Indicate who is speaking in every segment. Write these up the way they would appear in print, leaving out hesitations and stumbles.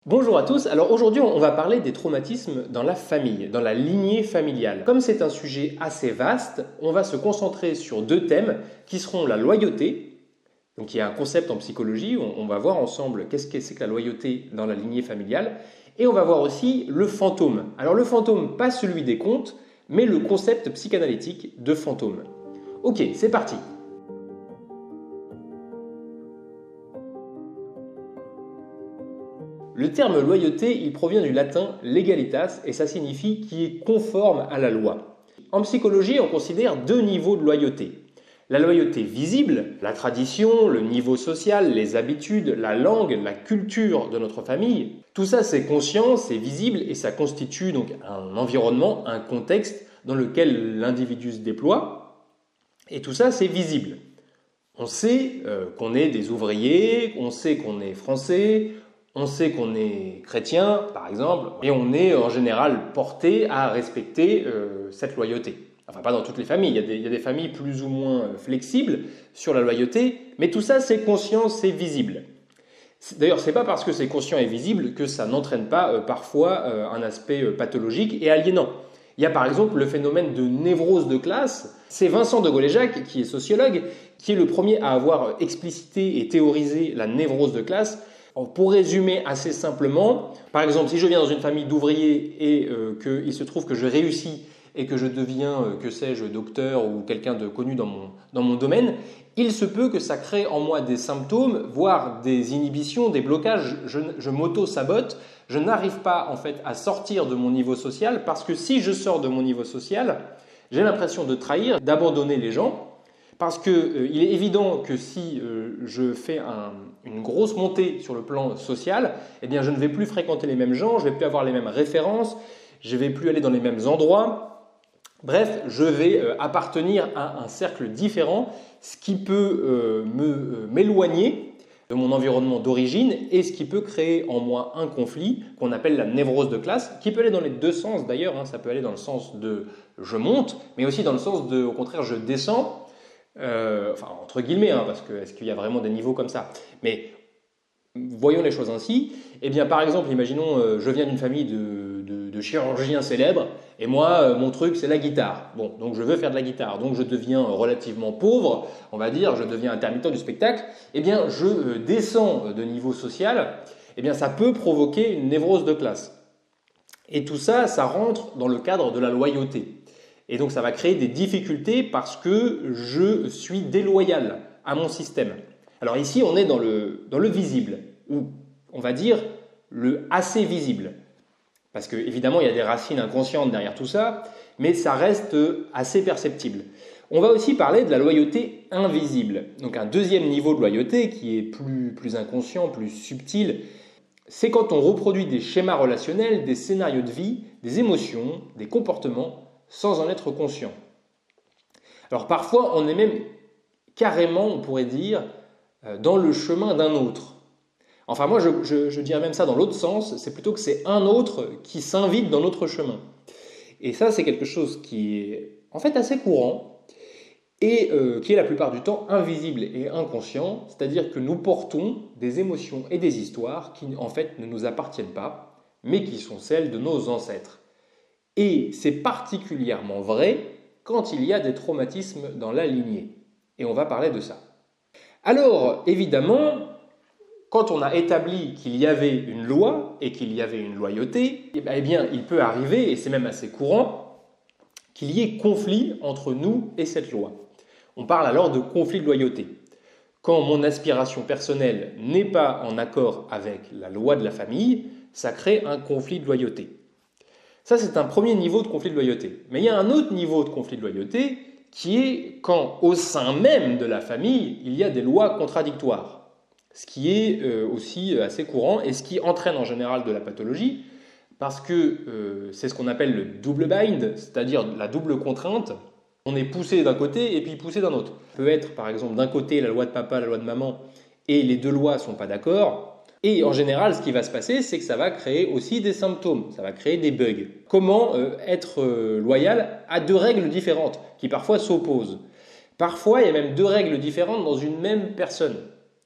Speaker 1: Bonjour à tous, alors aujourd'hui on va parler des traumatismes dans la famille, dans la lignée familiale. Comme c'est un sujet assez vaste, on va se concentrer sur deux thèmes qui seront la loyauté, donc il y a un concept en psychologie, on va voir ensemble qu'est-ce que c'est que la loyauté dans la lignée familiale, et on va voir aussi le fantôme. Alors le fantôme, pas celui des contes, mais le concept psychanalytique de fantôme. Ok, c'est parti. Le terme loyauté, il provient du latin legalitas et ça signifie qui est conforme à la loi. En psychologie, on considère deux niveaux de loyauté. La loyauté visible, la tradition, le niveau social, les habitudes, la langue, la culture de notre famille, tout ça c'est conscient, c'est visible et ça constitue donc un environnement, un contexte dans lequel l'individu se déploie et tout ça c'est visible. On sait qu'on est des ouvriers, on sait qu'on est français, on sait qu'on est chrétien, par exemple, et on est en général porté à respecter cette loyauté. Enfin, pas dans toutes les familles, il y a des familles plus ou moins flexibles sur la loyauté, mais tout ça, c'est conscient, c'est visible. D'ailleurs, c'est pas parce que c'est conscient et visible que ça n'entraîne pas parfois un aspect pathologique et aliénant. Il y a par exemple le phénomène de névrose de classe. C'est Vincent de Gaulle-Jacques, qui est sociologue, qui est le premier à avoir explicité et théorisé la névrose de classe. Pour résumer assez simplement, par exemple, si je viens dans une famille d'ouvriers et qu'il se trouve que je réussis et que je deviens, que sais-je, docteur ou quelqu'un de connu dans mon domaine, il se peut que ça crée en moi des symptômes, voire des inhibitions, des blocages. Je m'auto-sabote, je n'arrive pas en fait à sortir de mon niveau social parce que si je sors de mon niveau social, j'ai l'impression de trahir, d'abandonner les gens. Parce qu'il est évident que si je fais une grosse montée sur le plan social, eh bien je ne vais plus fréquenter les mêmes gens, je ne vais plus avoir les mêmes références, je ne vais plus aller dans les mêmes endroits. Bref, je vais appartenir à un cercle différent, ce qui peut m'éloigner de mon environnement d'origine et ce qui peut créer en moi un conflit qu'on appelle la névrose de classe, qui peut aller dans les deux sens d'ailleurs, ça peut aller dans le sens de je monte, mais aussi dans le sens de, au contraire, je descends. Enfin, entre guillemets, parce que est-ce qu'il y a vraiment des niveaux comme ça? Mais voyons les choses ainsi. Eh bien, par exemple, imaginons, je viens d'une famille de chirurgiens célèbres, et moi, mon truc, c'est la guitare. Bon, donc je veux faire de la guitare, donc je deviens relativement pauvre, on va dire, je deviens intermittent du spectacle. Eh bien, je descends de niveau social, eh bien, ça peut provoquer une névrose de classe. Et tout ça, ça rentre dans le cadre de la loyauté. Et donc ça va créer des difficultés parce que je suis déloyal à mon système. Alors ici, on est dans le visible, ou on va dire le assez visible. Parce qu'évidemment, il y a des racines inconscientes derrière tout ça, mais ça reste assez perceptible. On va aussi parler de la loyauté invisible. Donc un deuxième niveau de loyauté qui est plus inconscient, plus subtil, c'est quand on reproduit des schémas relationnels, des scénarios de vie, des émotions, des comportements, sans en être conscient. Alors parfois, on est même carrément, on pourrait dire, dans le chemin d'un autre. Enfin, moi, je dirais même ça dans l'autre sens, c'est plutôt que c'est un autre qui s'invite dans notre chemin. Et ça, c'est quelque chose qui est en fait assez courant et qui est la plupart du temps invisible et inconscient, c'est-à-dire que nous portons des émotions et des histoires qui en fait ne nous appartiennent pas, mais qui sont celles de nos ancêtres. Et c'est particulièrement vrai quand il y a des traumatismes dans la lignée. Et on va parler de ça. Alors, évidemment, quand on a établi qu'il y avait une loi et qu'il y avait une loyauté, eh bien, il peut arriver, et c'est même assez courant, qu'il y ait conflit entre nous et cette loi. On parle alors de conflit de loyauté. Quand mon aspiration personnelle n'est pas en accord avec la loi de la famille, ça crée un conflit de loyauté. Ça, c'est un premier niveau de conflit de loyauté. Mais il y a un autre niveau de conflit de loyauté qui est quand, au sein même de la famille, il y a des lois contradictoires. Ce qui est aussi assez courant et ce qui entraîne en général de la pathologie, parce que c'est ce qu'on appelle le double bind, c'est-à-dire la double contrainte. On est poussé d'un côté et puis poussé d'un autre. Ça peut être, par exemple, d'un côté la loi de papa, la loi de maman, et les deux lois ne sont pas d'accord. Et en général, ce qui va se passer, c'est que ça va créer aussi des symptômes, ça va créer des bugs. Comment être loyal à deux règles différentes qui parfois s'opposent? Parfois, il y a même deux règles différentes dans une même personne.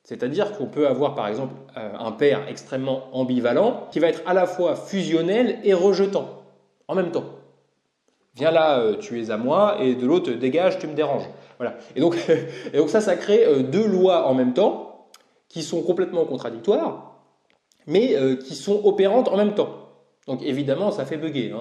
Speaker 1: C'est-à-dire qu'on peut avoir par exemple un père extrêmement ambivalent qui va être à la fois fusionnel et rejetant en même temps. Viens là, tu es à moi, et de l'autre, dégage, tu me déranges. Voilà. Et donc ça crée deux lois en même temps qui sont complètement contradictoires, mais qui sont opérantes en même temps. Donc évidemment, ça fait bugger.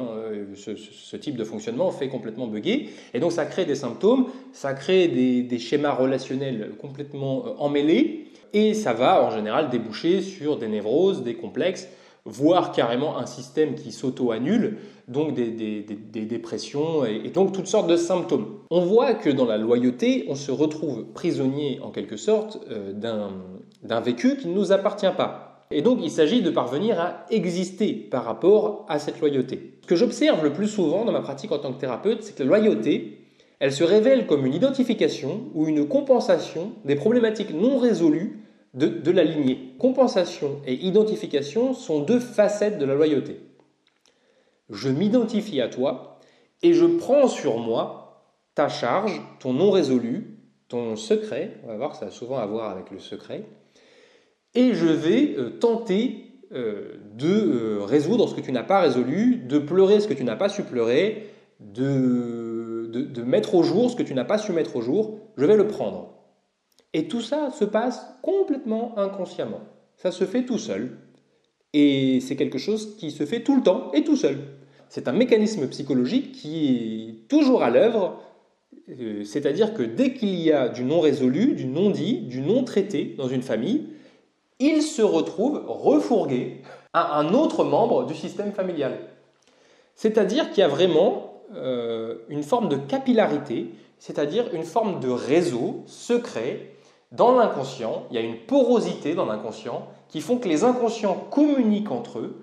Speaker 1: Ce type de fonctionnement fait complètement bugger. Et donc ça crée des symptômes, ça crée des schémas relationnels complètement emmêlés, et ça va en général déboucher sur des névroses, des complexes, voire carrément un système qui s'auto-annule, donc des dépressions et donc toutes sortes de symptômes. On voit que dans la loyauté, on se retrouve prisonnier en quelque sorte d'un vécu qui ne nous appartient pas. Et donc il s'agit de parvenir à exister par rapport à cette loyauté. Ce que j'observe le plus souvent dans ma pratique en tant que thérapeute, c'est que la loyauté, elle se révèle comme une identification ou une compensation des problématiques non résolues de la lignée. Compensation et identification sont deux facettes de la loyauté. Je m'identifie à toi et je prends sur moi ta charge, ton non résolu, ton secret, on va voir que ça a souvent à voir avec le secret, et je vais tenter de résoudre ce que tu n'as pas résolu, de pleurer ce que tu n'as pas su pleurer, de mettre au jour ce que tu n'as pas su mettre au jour, je vais le prendre. Et tout ça se passe complètement inconsciemment. Ça se fait tout seul. Et c'est quelque chose qui se fait tout le temps et tout seul. C'est un mécanisme psychologique qui est toujours à l'œuvre, c'est-à-dire que dès qu'il y a du non résolu, du non dit, du non traité dans une famille, il se retrouve refourgué à un autre membre du système familial. C'est-à-dire qu'il y a vraiment une forme de capillarité, c'est-à-dire une forme de réseau secret dans l'inconscient. Il y a une porosité dans l'inconscient qui font que les inconscients communiquent entre eux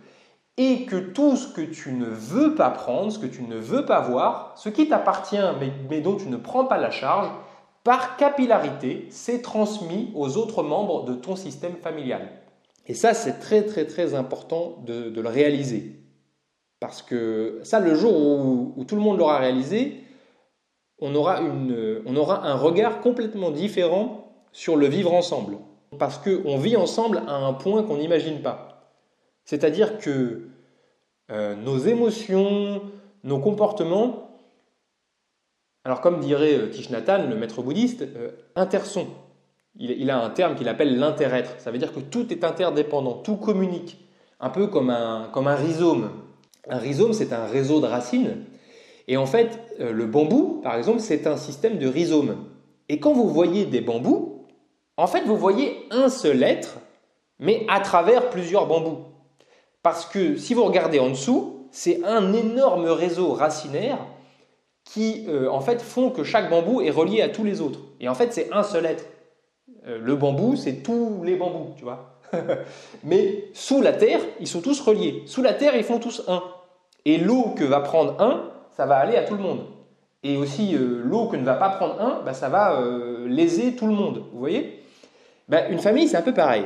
Speaker 1: et que tout ce que tu ne veux pas prendre, ce que tu ne veux pas voir, ce qui t'appartient mais dont tu ne prends pas la charge, par capillarité, c'est transmis aux autres membres de ton système familial. Et ça, c'est très très très important de le réaliser. Parce que ça, le jour où tout le monde l'aura réalisé, on aura un regard complètement différent sur le vivre ensemble. Parce qu'on vit ensemble à un point qu'on n'imagine pas. C'est-à-dire que nos émotions, nos comportements, alors comme dirait Thich Nhat Hanh, le maître bouddhiste, intersont. Il a un terme qu'il appelle l'interêtre. Ça veut dire que tout est interdépendant, tout communique. Un peu comme un rhizome. Un rhizome, c'est un réseau de racines. Et en fait, le bambou, par exemple, c'est un système de rhizomes. Et quand vous voyez des bambous, en fait, vous voyez un seul être, mais à travers plusieurs bambous. Parce que si vous regardez en dessous, c'est un énorme réseau racinaire qui, en fait, font que chaque bambou est relié à tous les autres. Et en fait, c'est un seul être. Le bambou, c'est tous les bambous, tu vois. Mais sous la terre, ils sont tous reliés. Sous la terre, ils font tous un. Et l'eau que va prendre un, ça va aller à tout le monde. Et aussi, l'eau que ne va pas prendre un, ça va léser tout le monde. Vous voyez ? Une famille, c'est un peu pareil.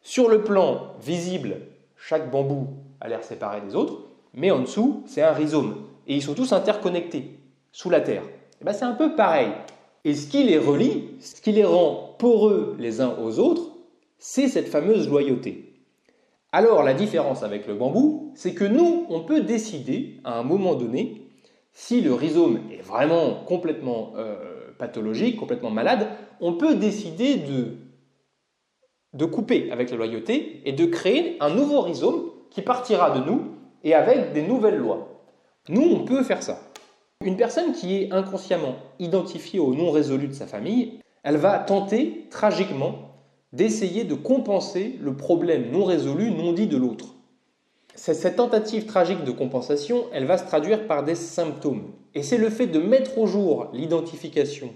Speaker 1: Sur le plan visible, chaque bambou a l'air séparé des autres, mais en dessous, c'est un rhizome. Et ils sont tous interconnectés sous la terre. C'est un peu pareil. Et ce qui les relie, ce qui les rend poreux les uns aux autres, c'est cette fameuse loyauté. Alors la différence avec le bambou, c'est que nous, on peut décider à un moment donné, si le rhizome est vraiment complètement pathologique, complètement malade, on peut décider de couper avec la loyauté et de créer un nouveau rhizome qui partira de nous et avec des nouvelles lois. Nous, on peut faire ça. Une personne qui est inconsciemment identifiée au non résolu de sa famille, elle va tenter tragiquement d'essayer de compenser le problème non résolu, non dit de l'autre. Cette tentative tragique de compensation, elle va se traduire par des symptômes. Et c'est le fait de mettre au jour l'identification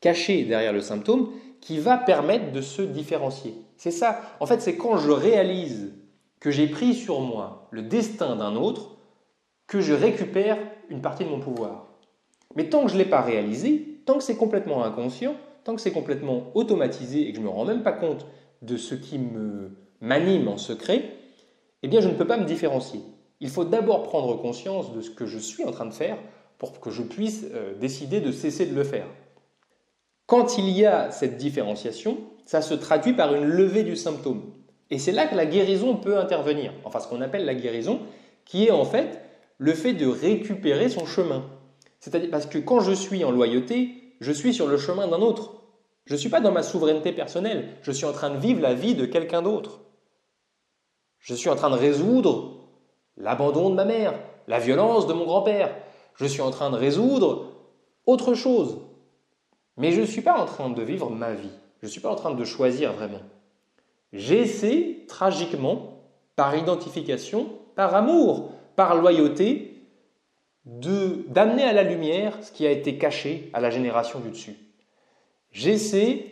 Speaker 1: cachée derrière le symptôme qui va permettre de se différencier. C'est ça. En fait, c'est quand je réalise que j'ai pris sur moi le destin d'un autre que je récupère une partie de mon pouvoir. Mais tant que je ne l'ai pas réalisé, tant que c'est complètement inconscient, tant que c'est complètement automatisé et que je ne me rends même pas compte de ce qui m'anime en secret, eh bien je ne peux pas me différencier. Il faut d'abord prendre conscience de ce que je suis en train de faire pour que je puisse décider de cesser de le faire. Quand il y a cette différenciation, ça se traduit par une levée du symptôme. Et c'est là que la guérison peut intervenir. Enfin, ce qu'on appelle la guérison, qui est en fait le fait de récupérer son chemin. C'est-à-dire parce que quand je suis en loyauté, je suis sur le chemin d'un autre. Je ne suis pas dans ma souveraineté personnelle, je suis en train de vivre la vie de quelqu'un d'autre. Je suis en train de résoudre l'abandon de ma mère, la violence de mon grand-père. Je suis en train de résoudre autre chose. Mais je ne suis pas en train de vivre ma vie. Je ne suis pas en train de choisir vraiment. J'essaie tragiquement, par identification, par amour, par loyauté, d'amener à la lumière ce qui a été caché à la génération du dessus. J'essaie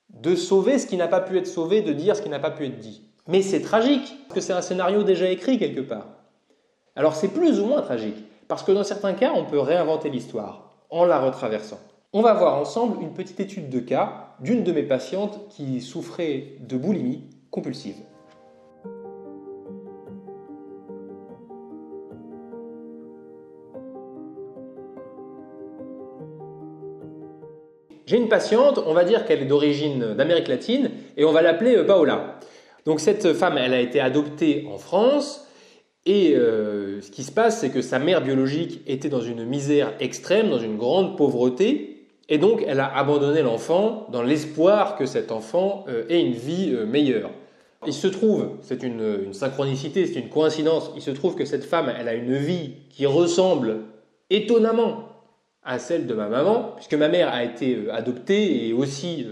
Speaker 1: de sauver ce qui n'a pas pu être sauvé, de dire ce qui n'a pas pu être dit. Mais c'est tragique, parce que c'est un scénario déjà écrit quelque part. Alors c'est plus ou moins tragique, parce que dans certains cas, on peut réinventer l'histoire en la retraversant. On va voir ensemble une petite étude de cas d'une de mes patientes qui souffrait de boulimie compulsive. J'ai une patiente, on va dire qu'elle est d'origine d'Amérique latine, et on va l'appeler Paola. Donc cette femme, elle a été adoptée en France, et ce qui se passe, c'est que sa mère biologique était dans une misère extrême, dans une grande pauvreté, et donc elle a abandonné l'enfant dans l'espoir que cet enfant ait une vie meilleure. Il se trouve, c'est une synchronicité, c'est une coïncidence, il se trouve que cette femme, elle a une vie qui ressemble étonnamment à celle de ma maman, puisque ma mère a été adoptée et aussi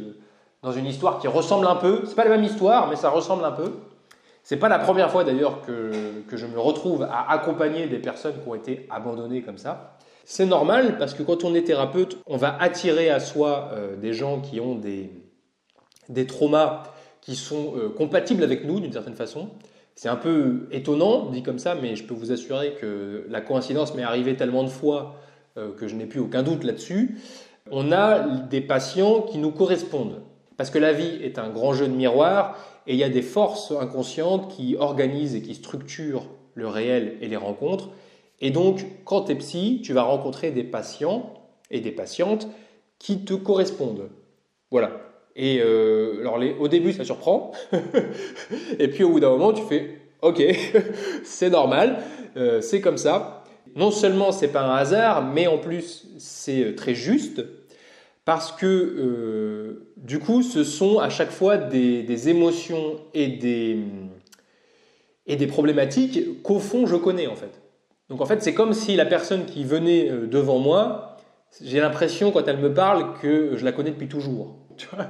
Speaker 1: dans une histoire qui ressemble un peu. C'est pas la même histoire, mais ça ressemble un peu. C'est pas la première fois d'ailleurs que je me retrouve à accompagner des personnes qui ont été abandonnées comme ça. C'est normal parce que quand on est thérapeute, on va attirer à soi des gens qui ont des traumas qui sont compatibles avec nous d'une certaine façon. C'est un peu étonnant dit comme ça, mais je peux vous assurer que la coïncidence m'est arrivée tellement de fois que je n'ai plus aucun doute là-dessus. On a des patients qui nous correspondent. Parce que la vie est un grand jeu de miroir et il y a des forces inconscientes qui organisent et qui structurent le réel et les rencontres. Et donc, quand tu es psy, tu vas rencontrer des patients et des patientes qui te correspondent. Voilà. Et alors au début, ça surprend. Et puis au bout d'un moment, tu fais « Ok, c'est normal, c'est comme ça ». Non seulement c'est pas un hasard, mais en plus c'est très juste parce que du coup ce sont à chaque fois des émotions et des problématiques qu'au fond je connais en fait. Donc en fait c'est comme si la personne qui venait devant moi, j'ai l'impression quand elle me parle que je la connais depuis toujours. Tu vois.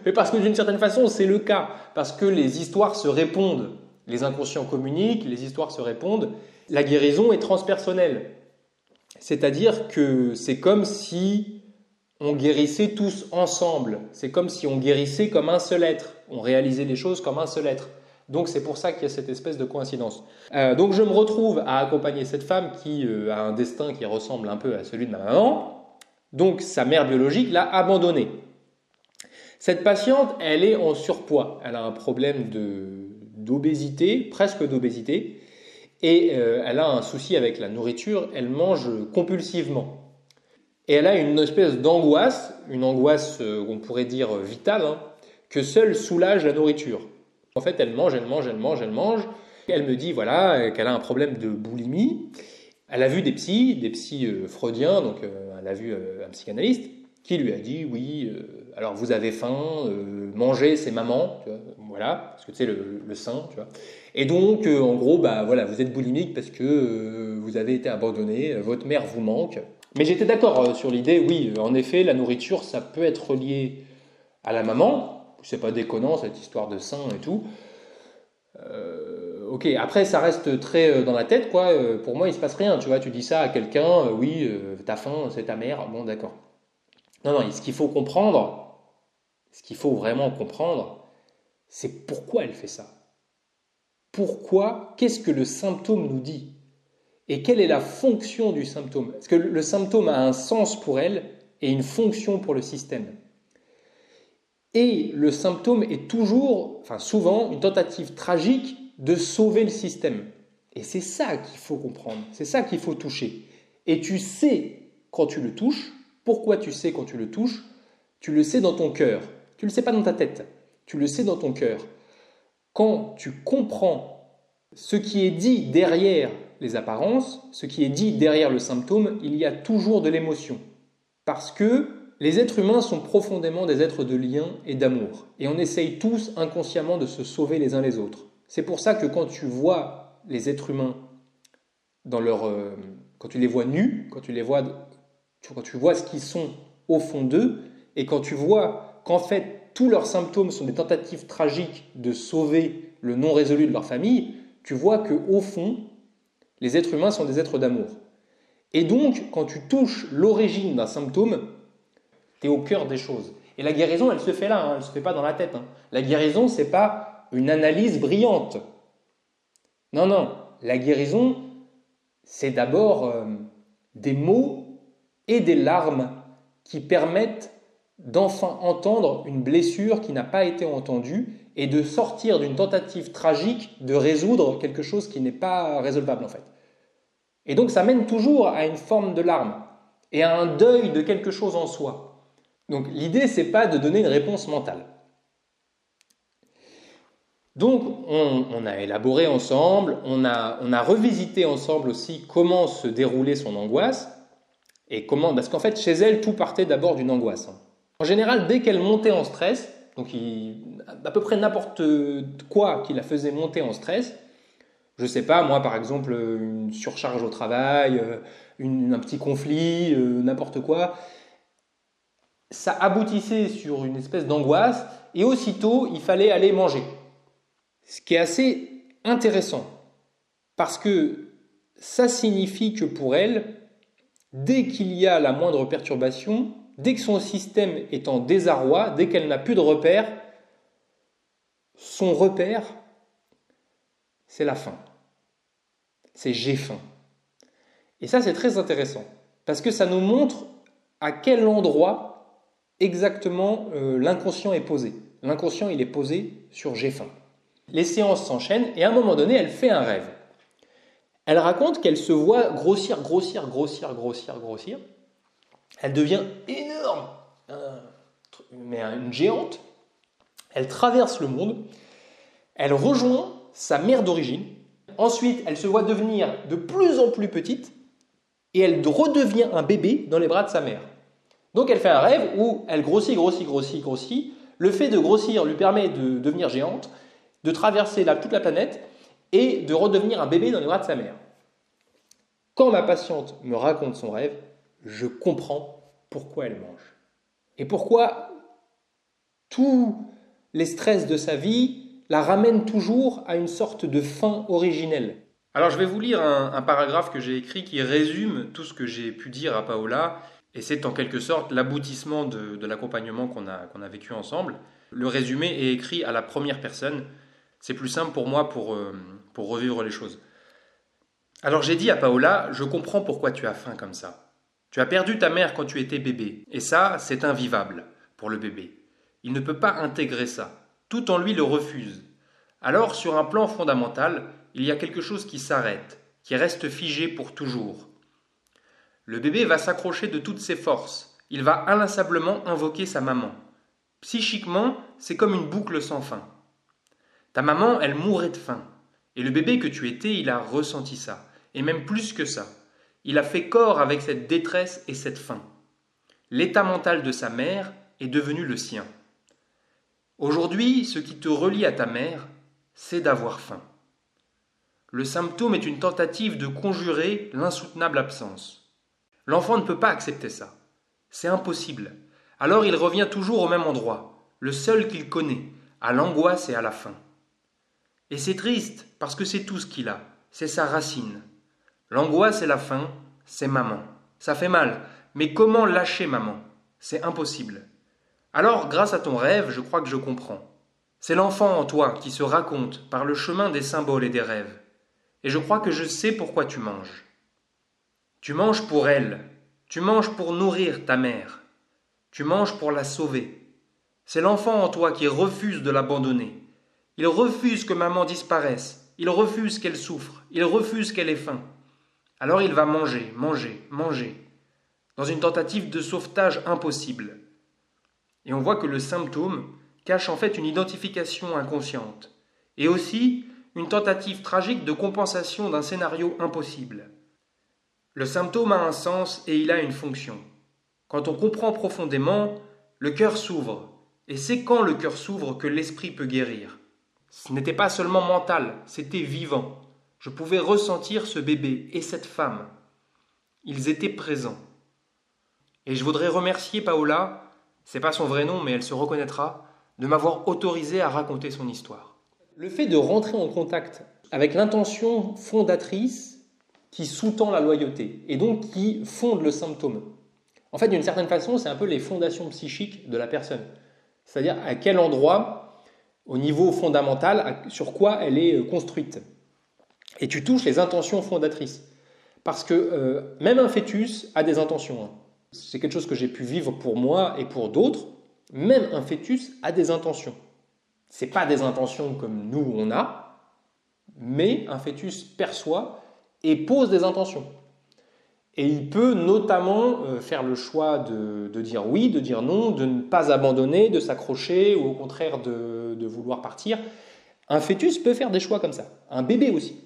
Speaker 1: Mais parce que d'une certaine façon c'est le cas, parce que les histoires se répondent, les inconscients communiquent, les histoires se répondent. La guérison est transpersonnelle, c'est-à-dire que c'est comme si on guérissait tous ensemble, c'est comme si on guérissait comme un seul être, on réalisait les choses comme un seul être. Donc c'est pour ça qu'il y a cette espèce de coïncidence. Donc je me retrouve à accompagner cette femme qui a un destin qui ressemble un peu à celui de ma maman, donc sa mère biologique l'a abandonnée. Cette patiente, elle est en surpoids, elle a un problème d'obésité, presque d'obésité, et elle a un souci avec la nourriture, elle mange compulsivement. Et elle a une espèce d'angoisse, une angoisse on pourrait dire vitale, que seule soulage la nourriture. En fait, elle mange. Elle me dit voilà, qu'elle a un problème de boulimie. Elle a vu des psys freudiens, donc elle a vu un psychanalyste qui lui a dit oui, alors vous avez faim, manger c'est maman, tu vois, voilà, parce que tu sais le sein, tu vois. Et donc en gros bah voilà, vous êtes boulimique parce que vous avez été abandonné, votre mère vous manque. Mais j'étais d'accord sur l'idée, oui, en effet, la nourriture ça peut être lié à la maman, c'est pas déconnant cette histoire de sein et tout. Ok, après ça reste très dans la tête quoi. Pour moi il se passe rien, tu vois, tu dis ça à quelqu'un, oui, t'as faim, c'est ta mère, bon d'accord. Non, ce qu'il faut comprendre, ce qu'il faut vraiment comprendre, c'est pourquoi elle fait ça. Pourquoi, qu'est-ce que le symptôme nous dit? Et quelle est la fonction du symptôme? Parce que le symptôme a un sens pour elle et une fonction pour le système. Et le symptôme est toujours, enfin souvent, une tentative tragique de sauver le système. Et c'est ça qu'il faut comprendre, c'est ça qu'il faut toucher. Et tu sais, quand tu le touches, Pourquoi tu sais quand tu le touches? Tu le sais dans ton cœur. Tu ne le sais pas dans ta tête. Tu le sais dans ton cœur. Quand tu comprends ce qui est dit derrière les apparences, ce qui est dit derrière le symptôme, il y a toujours de l'émotion. Parce que les êtres humains sont profondément des êtres de lien et d'amour. Et on essaye tous inconsciemment de se sauver les uns les autres. C'est pour ça que quand tu vois les êtres humains quand tu les vois nus, quand tu vois ce qu'ils sont au fond d'eux, et quand tu vois qu'en fait tous leurs symptômes sont des tentatives tragiques de sauver le non résolu de leur famille, tu vois qu'au fond, les êtres humains sont des êtres d'amour. Et donc, quand tu touches l'origine d'un symptôme, tu es au cœur des choses. Et la guérison, elle se fait là, elle ne se fait pas dans la tête. La guérison, ce n'est pas une analyse brillante. Non, non, la guérison, c'est d'abord des mots et des larmes qui permettent d'enfin entendre une blessure qui n'a pas été entendue et de sortir d'une tentative tragique de résoudre quelque chose qui n'est pas résolvable en fait. Et donc ça mène toujours à une forme de larme et à un deuil de quelque chose en soi. Donc l'idée, c'est pas de donner une réponse mentale. Donc on a élaboré ensemble, on a revisité ensemble aussi comment se déroulait son angoisse et parce qu'en fait chez elle tout partait d'abord d'une angoisse. En général, dès qu'elle montait en stress, donc à peu près n'importe quoi qui la faisait monter en stress, je ne sais pas, moi par exemple une surcharge au travail, un petit conflit, n'importe quoi, ça aboutissait sur une espèce d'angoisse et aussitôt il fallait aller manger. Ce qui est assez intéressant parce que ça signifie que pour elle, dès qu'il y a la moindre perturbation, dès que son système est en désarroi, dès qu'elle n'a plus de repère, son repère, c'est la faim. C'est j'ai faim. Et ça, c'est très intéressant parce que ça nous montre à quel endroit exactement l'inconscient est posé. L'inconscient, il est posé sur j'ai faim. Les séances s'enchaînent et à un moment donné, elle fait un rêve. Elle raconte qu'elle se voit grossir. Elle devient énorme, mais une géante. Elle traverse le monde. Elle rejoint sa mère d'origine. Ensuite, elle se voit devenir de plus en plus petite et elle redevient un bébé dans les bras de sa mère. Donc elle fait un rêve où elle grossit. Le fait de grossir lui permet de devenir géante, de traverser toute la planète et de redevenir un bébé dans les bras de sa mère. Quand ma patiente me raconte son rêve, je comprends pourquoi elle mange. Et pourquoi tous les stress de sa vie la ramènent toujours à une sorte de fin originelle. Alors je vais vous lire un paragraphe que j'ai écrit qui résume tout ce que j'ai pu dire à Paola, et c'est en quelque sorte l'aboutissement de l'accompagnement qu'on a vécu ensemble. Le résumé est écrit à la première personne. C'est plus simple pour moi pour revivre les choses. Alors j'ai dit à Paola, je comprends pourquoi tu as faim comme ça. Tu as perdu ta mère quand tu étais bébé, et ça, c'est invivable pour le bébé. Il ne peut pas intégrer ça. Tout en lui le refuse. Alors, sur un plan fondamental, il y a quelque chose qui s'arrête, qui reste figé pour toujours. Le bébé va s'accrocher de toutes ses forces. Il va inlassablement invoquer sa maman. Psychiquement, c'est comme une boucle sans fin. Ta maman, elle mourait de faim. Et le bébé que tu étais, il a ressenti ça. Et même plus que ça. Il a fait corps avec cette détresse et cette faim. L'état mental de sa mère est devenu le sien. Aujourd'hui, ce qui te relie à ta mère, c'est d'avoir faim. Le symptôme est une tentative de conjurer l'insoutenable absence. L'enfant ne peut pas accepter ça. C'est impossible. Alors il revient toujours au même endroit, le seul qu'il connaît, à l'angoisse et à la faim. Et c'est triste, parce que c'est tout ce qu'il a, c'est sa racine. L'angoisse et la faim, c'est maman. Ça fait mal, mais comment lâcher maman? C'est impossible. Alors, grâce à ton rêve, je crois que je comprends. C'est l'enfant en toi qui se raconte par le chemin des symboles et des rêves. Et je crois que je sais pourquoi tu manges. Tu manges pour elle. Tu manges pour nourrir ta mère. Tu manges pour la sauver. C'est l'enfant en toi qui refuse de l'abandonner. Il refuse que maman disparaisse. Il refuse qu'elle souffre. Il refuse qu'elle ait faim. Alors il va manger. dans une tentative de sauvetage impossible. Et on voit que le symptôme cache en fait une identification inconsciente, et aussi une tentative tragique de compensation d'un scénario impossible. Le symptôme a un sens et il a une fonction. Quand on comprend profondément, le cœur s'ouvre, et c'est quand le cœur s'ouvre que l'esprit peut guérir. Ce n'était pas seulement mental, c'était vivant. Je pouvais ressentir ce bébé et cette femme. Ils étaient présents. Et je voudrais remercier Paola, c'est pas son vrai nom mais elle se reconnaîtra, de m'avoir autorisé à raconter son histoire. Le fait de rentrer en contact avec l'intention fondatrice qui sous-tend la loyauté et donc qui fonde le symptôme. En fait, d'une certaine façon, c'est un peu les fondations psychiques de la personne. C'est-à-dire à quel endroit, au niveau fondamental, sur quoi elle est construite. Et tu touches les intentions fondatrices. Parce que même un fœtus a des intentions. Hein. C'est quelque chose que j'ai pu vivre pour moi et pour d'autres. Même un fœtus a des intentions. Ce n'est pas des intentions comme nous on a, mais un fœtus perçoit et pose des intentions. Et il peut notamment faire le choix de dire oui, de dire non, de ne pas abandonner, de s'accrocher ou au contraire de vouloir partir. Un fœtus peut faire des choix comme ça, un bébé aussi.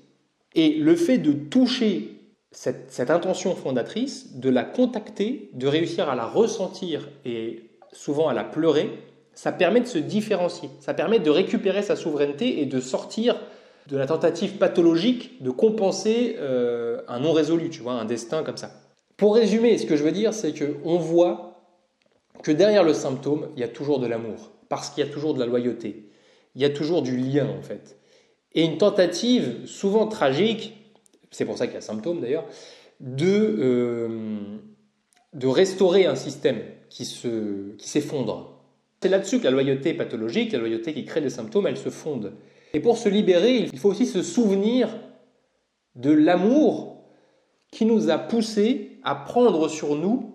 Speaker 1: Et le fait de toucher cette intention fondatrice, de la contacter, de réussir à la ressentir et souvent à la pleurer, ça permet de se différencier, ça permet de récupérer sa souveraineté et de sortir de la tentative pathologique de compenser un non résolu, tu vois, un destin comme ça. Pour résumer, ce que je veux dire, c'est qu'on voit que derrière le symptôme, il y a toujours de l'amour, parce qu'il y a toujours de la loyauté, il y a toujours du lien en fait. Et une tentative, souvent tragique, c'est pour ça qu'il y a symptôme d'ailleurs, de restaurer un système qui s'effondre. C'est là-dessus que la loyauté pathologique, la loyauté qui crée des symptômes, elle se fonde. Et pour se libérer, il faut aussi se souvenir de l'amour qui nous a poussés à prendre sur nous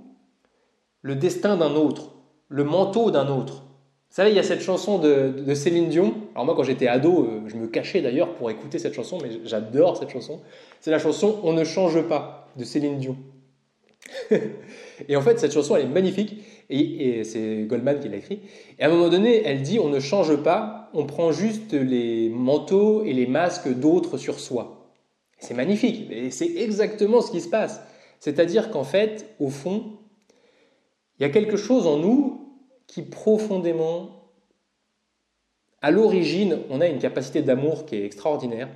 Speaker 1: le destin d'un autre, le manteau d'un autre. Vous savez, il y a cette chanson de Céline Dion. Alors moi, quand j'étais ado, je me cachais d'ailleurs pour écouter cette chanson, mais j'adore cette chanson. C'est la chanson « On ne change pas » de Céline Dion. Et en fait, cette chanson, elle est magnifique, et c'est Goldman qui l'a écrit. Et à un moment donné, elle dit « On ne change pas, on prend juste les manteaux et les masques d'autres sur soi. » C'est magnifique, et c'est exactement ce qui se passe. C'est-à-dire qu'en fait, au fond, il y a quelque chose en nous qui profondément, à l'origine, on a une capacité d'amour qui est extraordinaire.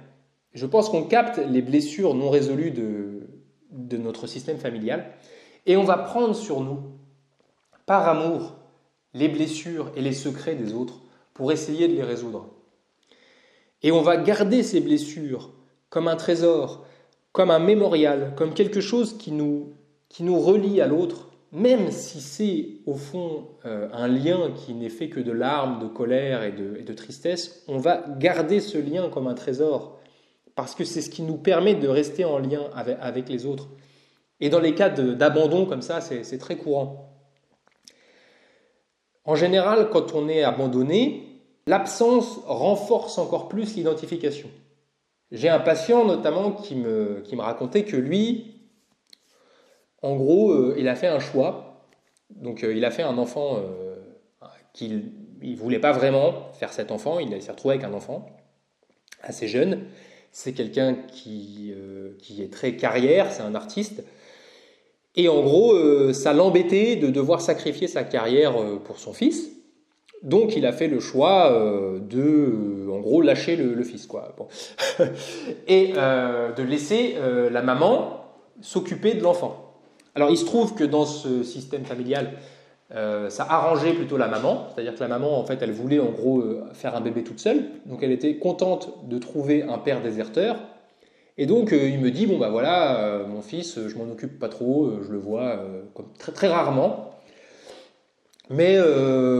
Speaker 1: Je pense qu'on capte les blessures non résolues de notre système familial et on va prendre sur nous, par amour, les blessures et les secrets des autres pour essayer de les résoudre. Et on va garder ces blessures comme un trésor, comme un mémorial, comme quelque chose qui nous relie à l'autre, même si c'est au fond un lien qui n'est fait que de larmes, de colère et de tristesse, on va garder ce lien comme un trésor parce que c'est ce qui nous permet de rester en lien avec les autres. Et dans les cas d'abandon comme ça, c'est très courant. En général, quand on est abandonné, l'absence renforce encore plus l'identification. J'ai un patient notamment qui me racontait que lui, en gros, il a fait un choix. Donc il a fait un enfant qu'il ne voulait pas vraiment faire cet enfant. Il s'est retrouvé avec un enfant assez jeune. C'est quelqu'un qui est très carrière, c'est un artiste. Et en gros, ça l'embêtait de devoir sacrifier sa carrière pour son fils. Donc il a fait le choix en gros, lâcher le fils, quoi. Bon. Et de laisser la maman s'occuper de l'enfant. Alors il se trouve que dans ce système familial, ça arrangeait plutôt la maman, c'est-à-dire que la maman, en fait, elle voulait en gros faire un bébé toute seule, donc elle était contente de trouver un père déserteur, et donc il me dit, bon bah voilà, mon fils, je m'en occupe pas trop, je le vois comme très, très rarement, mais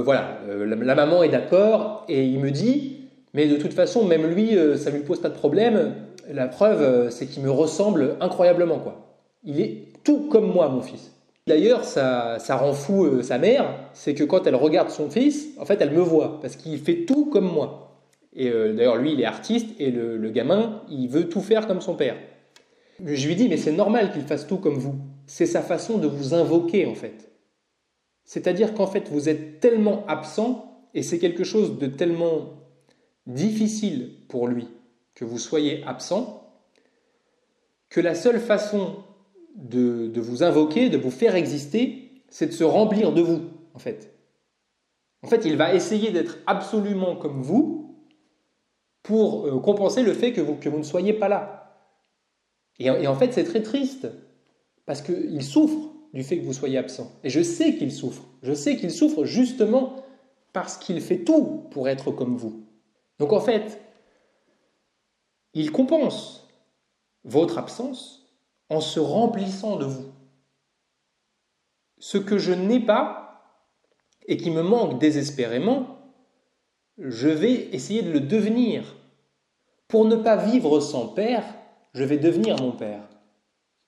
Speaker 1: voilà, la maman est d'accord, et il me dit, mais de toute façon, même lui, ça lui pose pas de problème, la preuve, c'est qu'il me ressemble incroyablement, quoi. Il est tout comme moi, mon fils. D'ailleurs, ça rend fou sa mère, c'est que quand elle regarde son fils, en fait, elle me voit, parce qu'il fait tout comme moi. Et d'ailleurs, lui, il est artiste, et le gamin, il veut tout faire comme son père. Je lui dis, mais c'est normal qu'il fasse tout comme vous. c'est sa façon de vous invoquer en fait. C'est-à-dire qu'en fait, vous êtes tellement absent et c'est quelque chose de tellement difficile pour lui que vous soyez absent que la seule façon de vous invoquer, de vous faire exister, c'est de se remplir de vous en fait. En fait, il va essayer d'être absolument comme vous pour compenser le fait que vous ne soyez pas là. Et en fait, c'est très triste, parce qu'il souffre du fait que vous soyez absent. Et je sais qu'il souffre. Je sais qu'il souffre justement parce qu'il fait tout pour être comme vous. Donc en fait, il compense votre absence en se remplissant de vous. Ce que je n'ai pas et qui me manque désespérément, je vais essayer de le devenir. Pour ne pas vivre sans père, je vais devenir mon père.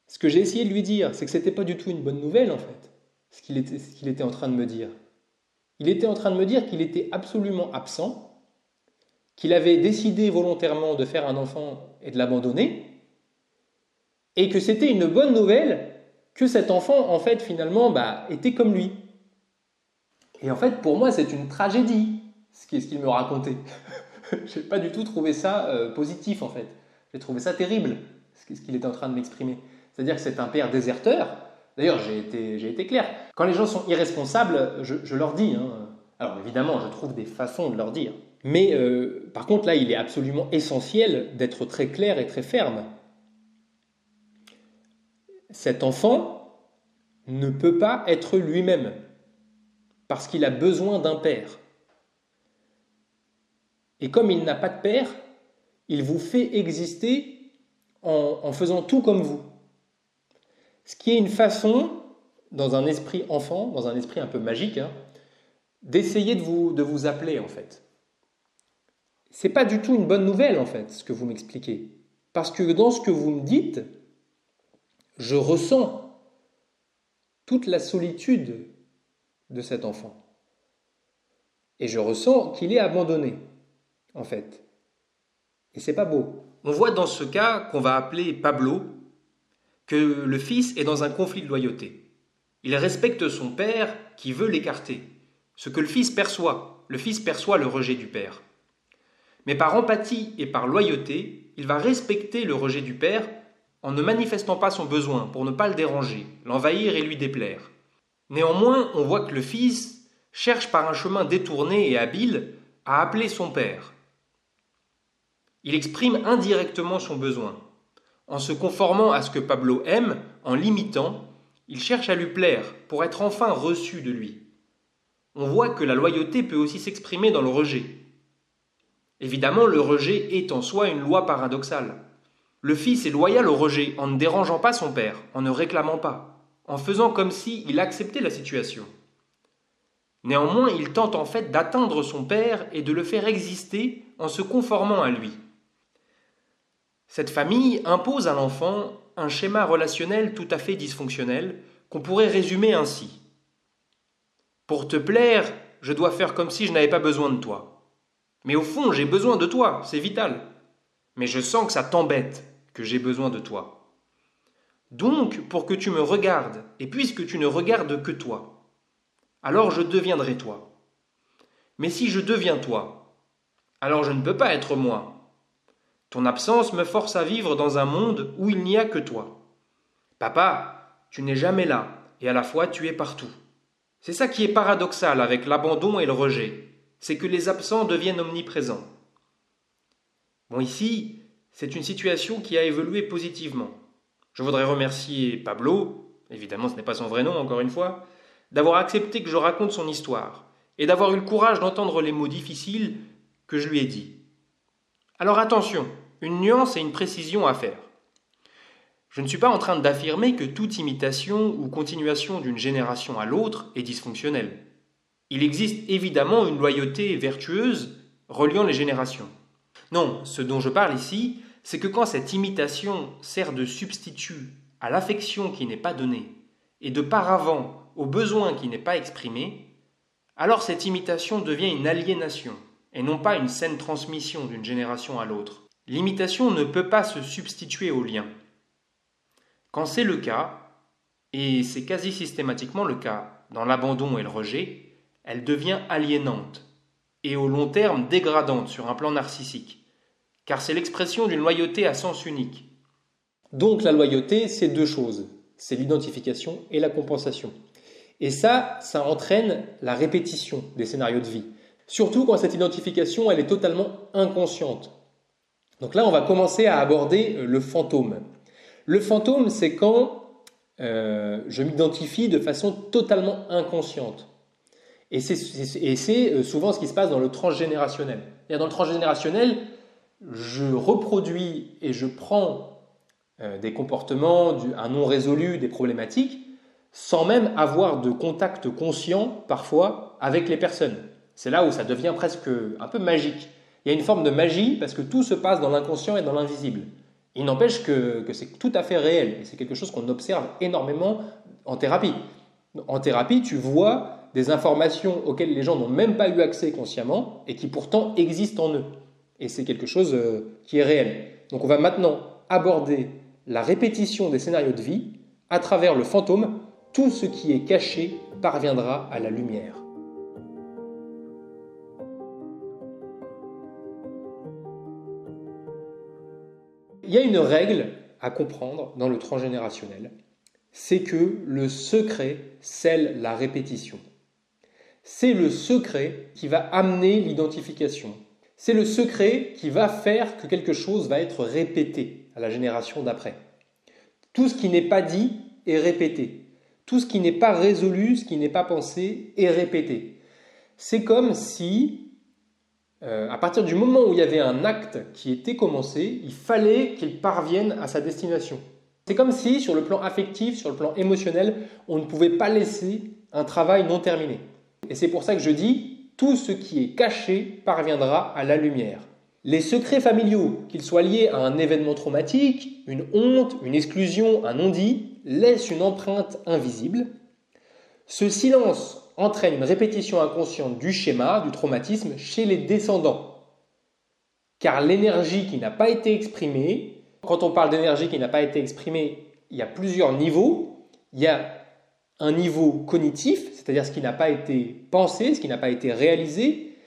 Speaker 1: Ce que j'ai essayé de lui dire, c'est que ce n'était pas du tout une bonne nouvelle en fait, ce qu'il était en train de me dire. Il était en train de me dire qu'il était absolument absent, qu'il avait décidé volontairement de faire un enfant et de l'abandonner, et que c'était une bonne nouvelle que cet enfant, en fait, finalement, était comme lui. Et en fait, pour moi, c'est une tragédie, ce qu'il me racontait. Je n'ai pas du tout trouvé ça positif, en fait. J'ai trouvé ça terrible, ce qu'il était en train de m'exprimer. C'est-à-dire que c'est un père déserteur. D'ailleurs, j'ai été clair. Quand les gens sont irresponsables, je leur dis. Alors évidemment, je trouve des façons de leur dire. Mais par contre, là, il est absolument essentiel d'être très clair et très ferme. Cet enfant ne peut pas être lui-même parce qu'il a besoin d'un père. Et comme il n'a pas de père, il vous fait exister en faisant tout comme vous. Ce qui est une façon, dans un esprit enfant, dans un esprit un peu magique, d'essayer de vous appeler en fait. C'est pas du tout une bonne nouvelle en fait, ce que vous m'expliquez. Parce que dans ce que vous me dites, je ressens toute la solitude de cet enfant. Et je ressens qu'il est abandonné, en fait. Et c'est pas beau. On voit dans ce cas qu'on va appeler Pablo que le fils est dans un conflit de loyauté. Il respecte son père qui veut l'écarter. Ce que le fils perçoit le rejet du père. Mais par empathie et par loyauté, il va respecter le rejet du père en ne manifestant pas son besoin pour ne pas le déranger, l'envahir et lui déplaire. Néanmoins, on voit que le fils cherche par un chemin détourné et habile à appeler son père. Il exprime indirectement son besoin. En se conformant à ce que Pablo aime, en l'imitant, il cherche à lui plaire pour être enfin reçu de lui. On voit que la loyauté peut aussi s'exprimer dans le rejet. Évidemment, le rejet est en soi une loi paradoxale. Le fils est loyal au rejet en ne dérangeant pas son père, en ne réclamant pas, en faisant comme s'il acceptait la situation. Néanmoins, il tente en fait d'atteindre son père et de le faire exister en se conformant à lui. Cette famille impose à l'enfant un schéma relationnel tout à fait dysfonctionnel qu'on pourrait résumer ainsi. Pour te plaire, je dois faire comme si je n'avais pas besoin de toi. Mais au fond, j'ai besoin de toi, c'est vital. Mais je sens que ça t'embête que j'ai besoin de toi. Donc, pour que tu me regardes, et puisque tu ne regardes que toi, alors je deviendrai toi. Mais si je deviens toi, alors je ne peux pas être moi. Ton absence me force à vivre dans un monde où il n'y a que toi. Papa, tu n'es jamais là, et à la fois tu es partout. C'est ça qui est paradoxal avec l'abandon et le rejet, c'est que les absents deviennent omniprésents. Bon, ici, c'est une situation qui a évolué positivement. Je voudrais remercier Pablo, évidemment ce n'est pas son vrai nom encore une fois, d'avoir accepté que je raconte son histoire, et d'avoir eu le courage d'entendre les mots difficiles que je lui ai dit. Alors attention, une nuance et une précision à faire. Je ne suis pas en train d'affirmer que toute imitation ou continuation d'une génération à l'autre est dysfonctionnelle. Il existe évidemment une loyauté vertueuse reliant les générations. Non, ce dont je parle ici, c'est que quand cette imitation sert de substitut à l'affection qui n'est pas donnée et de paravent au besoin qui n'est pas exprimé, alors cette imitation devient une aliénation et non pas une saine transmission d'une génération à l'autre. L'imitation ne peut pas se substituer au lien. Quand c'est le cas, et c'est quasi systématiquement le cas dans l'abandon et le rejet, elle devient aliénante et au long terme dégradante sur un plan narcissique, car c'est l'expression d'une loyauté à sens unique. Donc la loyauté, c'est deux choses, c'est l'identification et la compensation. Et ça entraîne la répétition des scénarios de vie, surtout quand cette identification, elle est totalement inconsciente. Donc là, on va commencer à aborder le fantôme. Le fantôme, c'est quand je m'identifie de façon totalement inconsciente. Et c'est souvent ce qui se passe dans le transgénérationnel. Dans le transgénérationnel, je reproduis et je prends des comportements, un non résolu, des problématiques, sans même avoir de contact conscient, parfois, avec les personnes. C'est là où ça devient presque un peu magique. Il y a une forme de magie parce que tout se passe dans l'inconscient et dans l'invisible. Il n'empêche que c'est tout à fait réel et c'est quelque chose qu'on observe énormément en thérapie. En thérapie, tu vois des informations auxquelles les gens n'ont même pas eu accès consciemment et qui pourtant existent en eux. Et c'est quelque chose qui est réel. Donc on va maintenant aborder la répétition des scénarios de vie à travers le fantôme. Tout ce qui est caché parviendra à la lumière. Il y a une règle à comprendre dans le transgénérationnel, c'est que le secret scelle la répétition. C'est le secret qui va amener l'identification. C'est le secret qui va faire que quelque chose va être répété à la génération d'après. Tout ce qui n'est pas dit est répété. Tout ce qui n'est pas résolu, ce qui n'est pas pensé, est répété. C'est comme si, à partir du moment où il y avait un acte qui était commencé, il fallait qu'il parvienne à sa destination. C'est comme si, sur le plan affectif, sur le plan émotionnel, on ne pouvait pas laisser un travail non terminé. Et c'est pour ça que je dis, tout ce qui est caché parviendra à la lumière. Les secrets familiaux, qu'ils soient liés à un événement traumatique, une honte, une exclusion, un non-dit, laissent une empreinte invisible. Ce silence entraîne une répétition inconsciente du schéma, du traumatisme chez les descendants. Car l'énergie qui n'a pas été exprimée, quand on parle d'énergie qui n'a pas été exprimée, il y a plusieurs niveaux. Il y a un niveau cognitif, c'est-à-dire ce qui n'a pas été pensé, ce qui n'a pas été réalisé.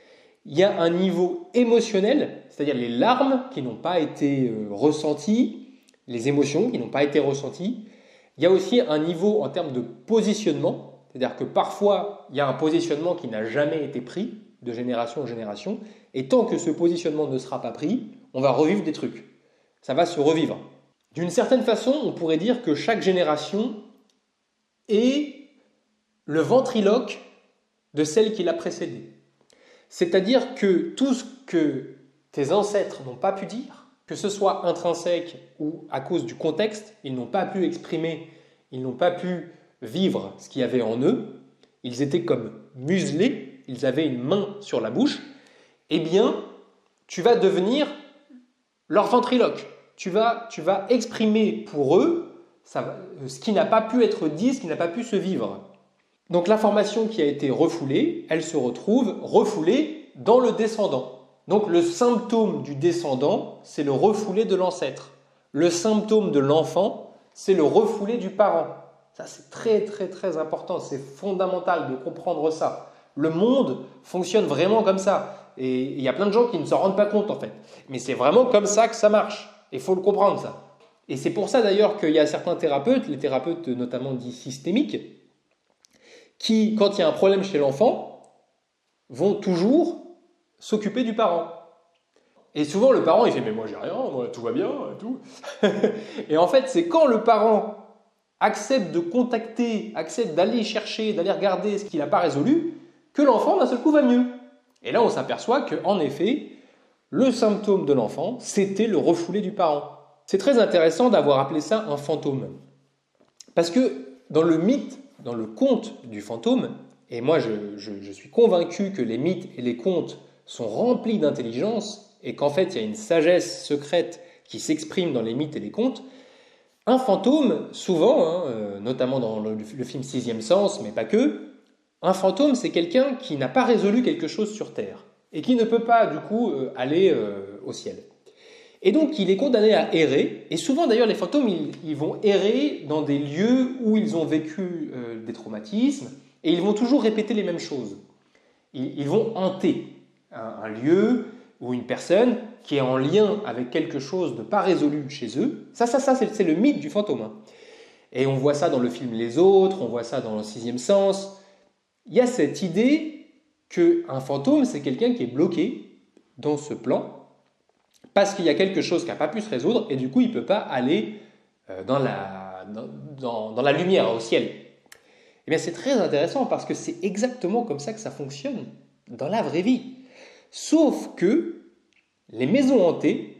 Speaker 1: Il y a un niveau émotionnel, c'est-à-dire les larmes qui n'ont pas été ressenties, les émotions qui n'ont pas été ressenties. Il y a aussi un niveau en termes de positionnement, c'est-à-dire que parfois, il y a un positionnement qui n'a jamais été pris de génération en génération, et tant que ce positionnement ne sera pas pris, on va revivre des trucs. Ça va se revivre. D'une certaine façon, on pourrait dire que chaque génération est le ventriloque de celle qui l'a précédée. C'est-à-dire que tout ce que tes ancêtres n'ont pas pu dire, que ce soit intrinsèque ou à cause du contexte, ils n'ont pas pu exprimer, ils n'ont pas pu vivre ce qu'il y avait en eux, ils étaient comme muselés, ils avaient une main sur la bouche, eh bien, tu vas devenir leur ventriloque. Tu vas exprimer pour eux ce qui n'a pas pu être dit, ce qui n'a pas pu se vivre. Donc l'information qui a été refoulée, elle se retrouve refoulée dans le descendant. Donc le symptôme du descendant, c'est le refoulé de l'ancêtre. Le symptôme de l'enfant, c'est le refoulé du parent. Ça, c'est très très très important, c'est fondamental de comprendre ça. Le monde fonctionne vraiment comme ça. Et il y a plein de gens qui ne s'en rendent pas compte en fait. Mais c'est vraiment comme ça que ça marche. Il faut le comprendre ça. Et c'est pour ça d'ailleurs qu'il y a certains thérapeutes, les thérapeutes notamment dits systémiques, qui, quand il y a un problème chez l'enfant, vont toujours s'occuper du parent. Et souvent le parent il fait « mais moi j'ai rien, moi, tout va bien, tout ». Et en fait c'est quand le parent accepte de contacter, accepte d'aller chercher, d'aller regarder ce qu'il n'a pas résolu, que l'enfant d'un seul coup va mieux. Et là on s'aperçoit qu'en effet, le symptôme de l'enfant, c'était le refoulé du parent. C'est très intéressant d'avoir appelé ça un fantôme. Parce que dans le mythe, dans le conte du fantôme, et moi je suis convaincu que les mythes et les contes sont remplis d'intelligence et qu'en fait il y a une sagesse secrète qui s'exprime dans les mythes et les contes, un fantôme, souvent, notamment dans le film Sixième Sens, mais pas que, un fantôme c'est quelqu'un qui n'a pas résolu quelque chose sur Terre et qui ne peut pas du coup aller au ciel. Et donc, il est condamné à errer. Et souvent, d'ailleurs, les fantômes, ils vont errer dans des lieux où ils ont vécu des traumatismes. Et ils vont toujours répéter les mêmes choses. Ils vont hanter un lieu ou une personne qui est en lien avec quelque chose de pas résolu chez eux. Ça c'est le mythe du fantôme. Hein. Et on voit ça dans le film Les Autres, on voit ça dans Le Sixième Sens. Il y a cette idée qu'un fantôme, c'est quelqu'un qui est bloqué dans ce plan parce qu'il y a quelque chose qui n'a pas pu se résoudre et du coup, il ne peut pas aller dans la lumière, au ciel. Eh bien, c'est très intéressant parce que c'est exactement comme ça que ça fonctionne dans la vraie vie. Sauf que les maisons hantées,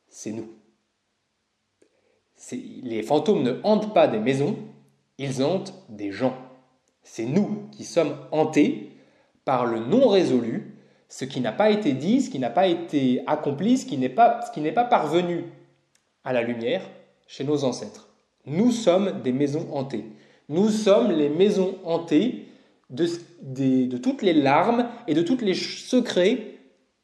Speaker 1: c'est nous. Les fantômes ne hantent pas des maisons, ils hantent des gens. C'est nous qui sommes hantés par le non résolu, ce qui n'a pas été dit, ce qui n'a pas été accompli, ce qui n'est pas parvenu à la lumière chez nos ancêtres. Nous sommes des maisons hantées. Nous sommes les maisons hantées de toutes les larmes et de tous les secrets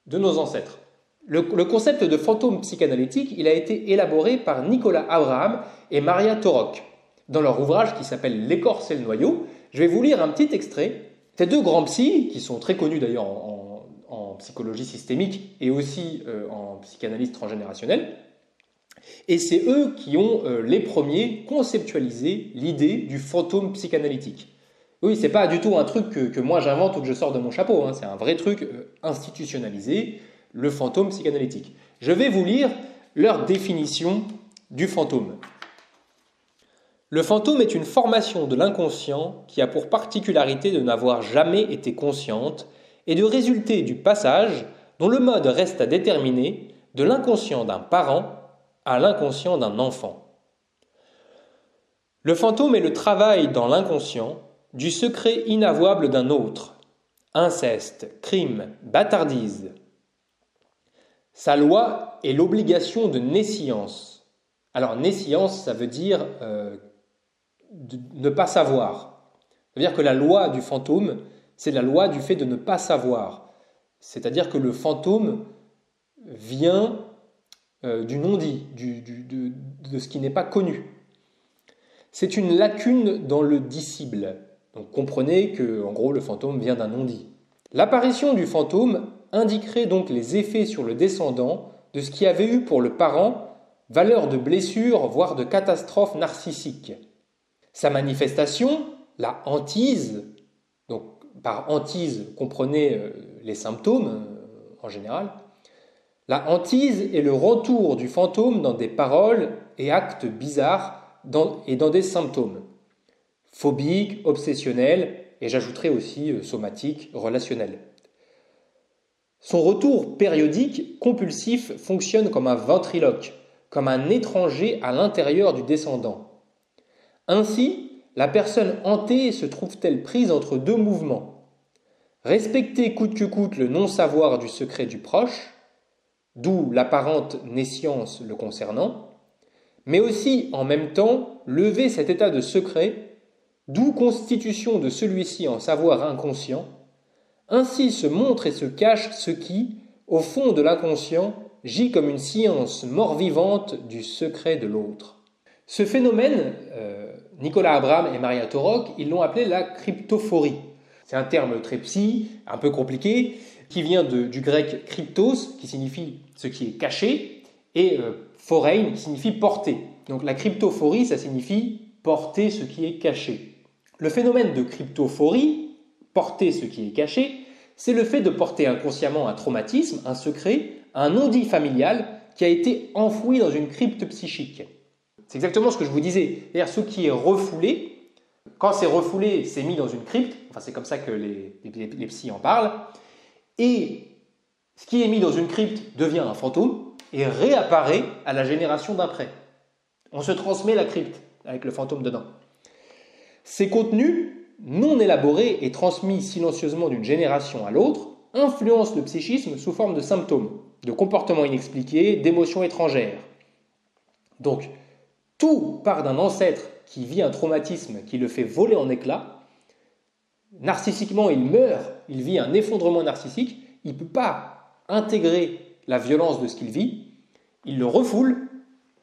Speaker 1: de nos ancêtres. Le concept de fantôme psychanalytique, il a été élaboré par Nicolas Abraham et Maria Torok dans leur ouvrage qui s'appelle L'écorce et le noyau. Je vais vous lire un petit extrait. Ces deux grands psys, qui sont très connus d'ailleurs en psychologie systémique et aussi en psychanalyse transgénérationnelle, et c'est eux qui ont les premiers conceptualisé l'idée du fantôme psychanalytique. Oui, c'est pas du tout un truc que moi j'invente ou que je sors de mon chapeau, hein. C'est un vrai truc institutionnalisé, le fantôme psychanalytique. Je vais vous lire leur définition du fantôme. Le fantôme est une formation de l'inconscient qui a pour particularité de n'avoir jamais été consciente et de résulter du passage dont le mode reste à déterminer de l'inconscient d'un parent à l'inconscient d'un enfant. Le fantôme est le travail dans l'inconscient du secret inavouable d'un autre, inceste, crime, bâtardise. Sa loi est l'obligation de nescience. Alors, nescience, ça veut dire ne pas savoir. Ça veut dire que la loi du fantôme, c'est la loi du fait de ne pas savoir. C'est-à-dire que le fantôme vient du non-dit, de ce qui n'est pas connu. C'est une lacune dans le dissible. Donc comprenez que, en gros, le fantôme vient d'un non-dit. L'apparition du fantôme indiquerait donc les effets sur le descendant de ce qui avait eu pour le parent valeur de blessure, voire de catastrophe narcissique. Sa manifestation, la hantise, donc par hantise, comprenez les symptômes en général, la hantise est le retour du fantôme dans des paroles et actes bizarres et dans des symptômes phobiques, obsessionnels et j'ajouterai aussi somatiques, relationnels. Son retour périodique, compulsif, fonctionne comme un ventriloque, comme un étranger à l'intérieur du descendant. Ainsi, la personne hantée se trouve-t-elle prise entre deux mouvements. Respecter coûte que coûte le non-savoir du secret du proche, d'où l'apparente nescience le concernant, mais aussi en même temps lever cet état de secret, d'où constitution de celui-ci en savoir inconscient. Ainsi se montre et se cache ce qui, au fond de l'inconscient, gît comme une science mort-vivante du secret de l'autre. Ce phénomène, Nicolas Abraham et Maria Torok, ils l'ont appelé la cryptophorie. C'est un terme très psy, un peu compliqué, qui vient du grec cryptos, qui signifie ce qui est caché, et phorein, qui signifie porter. Donc la cryptophorie, ça signifie porter ce qui est caché. Le phénomène de cryptophorie, porter ce qui est caché, c'est le fait de porter inconsciemment un traumatisme, un secret, un non-dit familial qui a été enfoui dans une crypte psychique. C'est exactement ce que je vous disais. C'est-à-dire ce qui est refoulé, quand c'est refoulé, c'est mis dans une crypte, enfin c'est comme ça que les psys en parlent, et ce qui est mis dans une crypte devient un fantôme et réapparaît à la génération d'après. On se transmet la crypte avec le fantôme dedans. Ces contenus non élaborés et transmis silencieusement d'une génération à l'autre influencent le psychisme sous forme de symptômes, de comportements inexpliqués, d'émotions étrangères. Donc, tout part d'un ancêtre qui vit un traumatisme qui le fait voler en éclats. Narcissiquement, il meurt, il vit un effondrement narcissique, il ne peut pas intégrer la violence de ce qu'il vit, il le refoule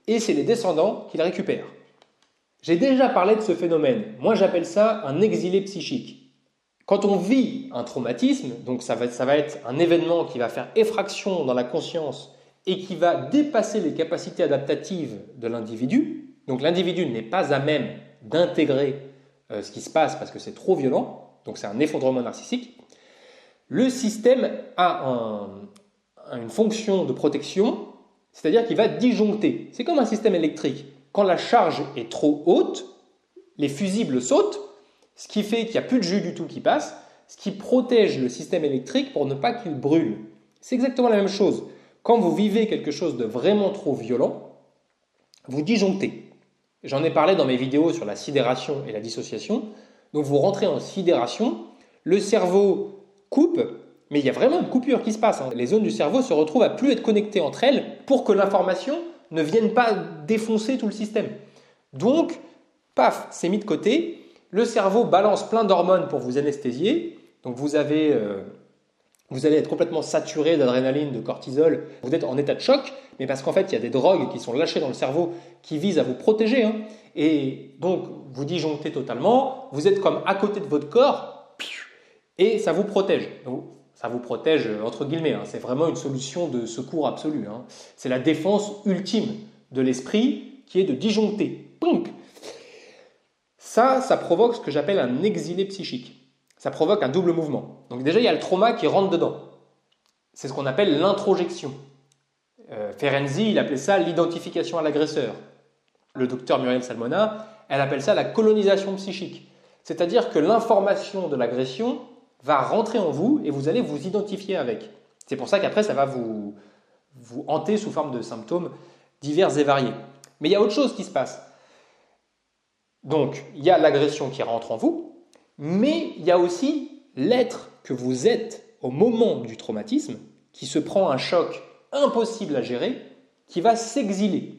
Speaker 1: et c'est les descendants qui le récupèrent. J'ai déjà parlé de ce phénomène. Moi, j'appelle ça un exilé psychique. Quand on vit un traumatisme, donc ça va être un événement qui va faire effraction dans la conscience et qui va dépasser les capacités adaptatives de l'individu. Donc l'individu n'est pas à même d'intégrer ce qui se passe parce que c'est trop violent. Donc c'est un effondrement narcissique. Le système a une fonction de protection, c'est-à-dire qu'il va disjoncter. C'est comme un système électrique. Quand la charge est trop haute, les fusibles sautent, ce qui fait qu'il n'y a plus de jus du tout qui passe, ce qui protège le système électrique pour ne pas qu'il brûle. C'est exactement la même chose. Quand vous vivez quelque chose de vraiment trop violent, vous disjonctez. J'en ai parlé dans mes vidéos sur la sidération et la dissociation. Donc vous rentrez en sidération, le cerveau coupe, mais il y a vraiment une coupure qui se passe. Les zones du cerveau se retrouvent à plus être connectées entre elles pour que l'information ne vienne pas défoncer tout le système. Donc, paf, c'est mis de côté. Le cerveau balance plein d'hormones pour vous anesthésier. Donc vous allez être complètement saturé d'adrénaline, de cortisol. Vous êtes en état de choc, mais parce qu'en fait, il y a des drogues qui sont lâchées dans le cerveau qui visent à vous protéger. Et donc, vous disjonctez totalement. Vous êtes comme à côté de votre corps et ça vous protège. Donc, ça vous protège entre guillemets. C'est vraiment une solution de secours absolu. C'est la défense ultime de l'esprit qui est de disjoncter. Poum. Ça provoque ce que j'appelle un exilé psychique. Ça provoque un double mouvement. Donc déjà, il y a le trauma qui rentre dedans. C'est ce qu'on appelle l'introjection. Ferenczi, il appelait ça l'identification à l'agresseur. Le docteur Muriel Salmona, elle appelle ça la colonisation psychique. C'est-à-dire que l'information de l'agression va rentrer en vous et vous allez vous identifier avec. C'est pour ça qu'après, ça va vous hanter sous forme de symptômes divers et variés. Mais il y a autre chose qui se passe. Donc, il y a l'agression qui rentre en vous, mais il y a aussi l'être que vous êtes au moment du traumatisme qui se prend un choc impossible à gérer, qui va s'exiler.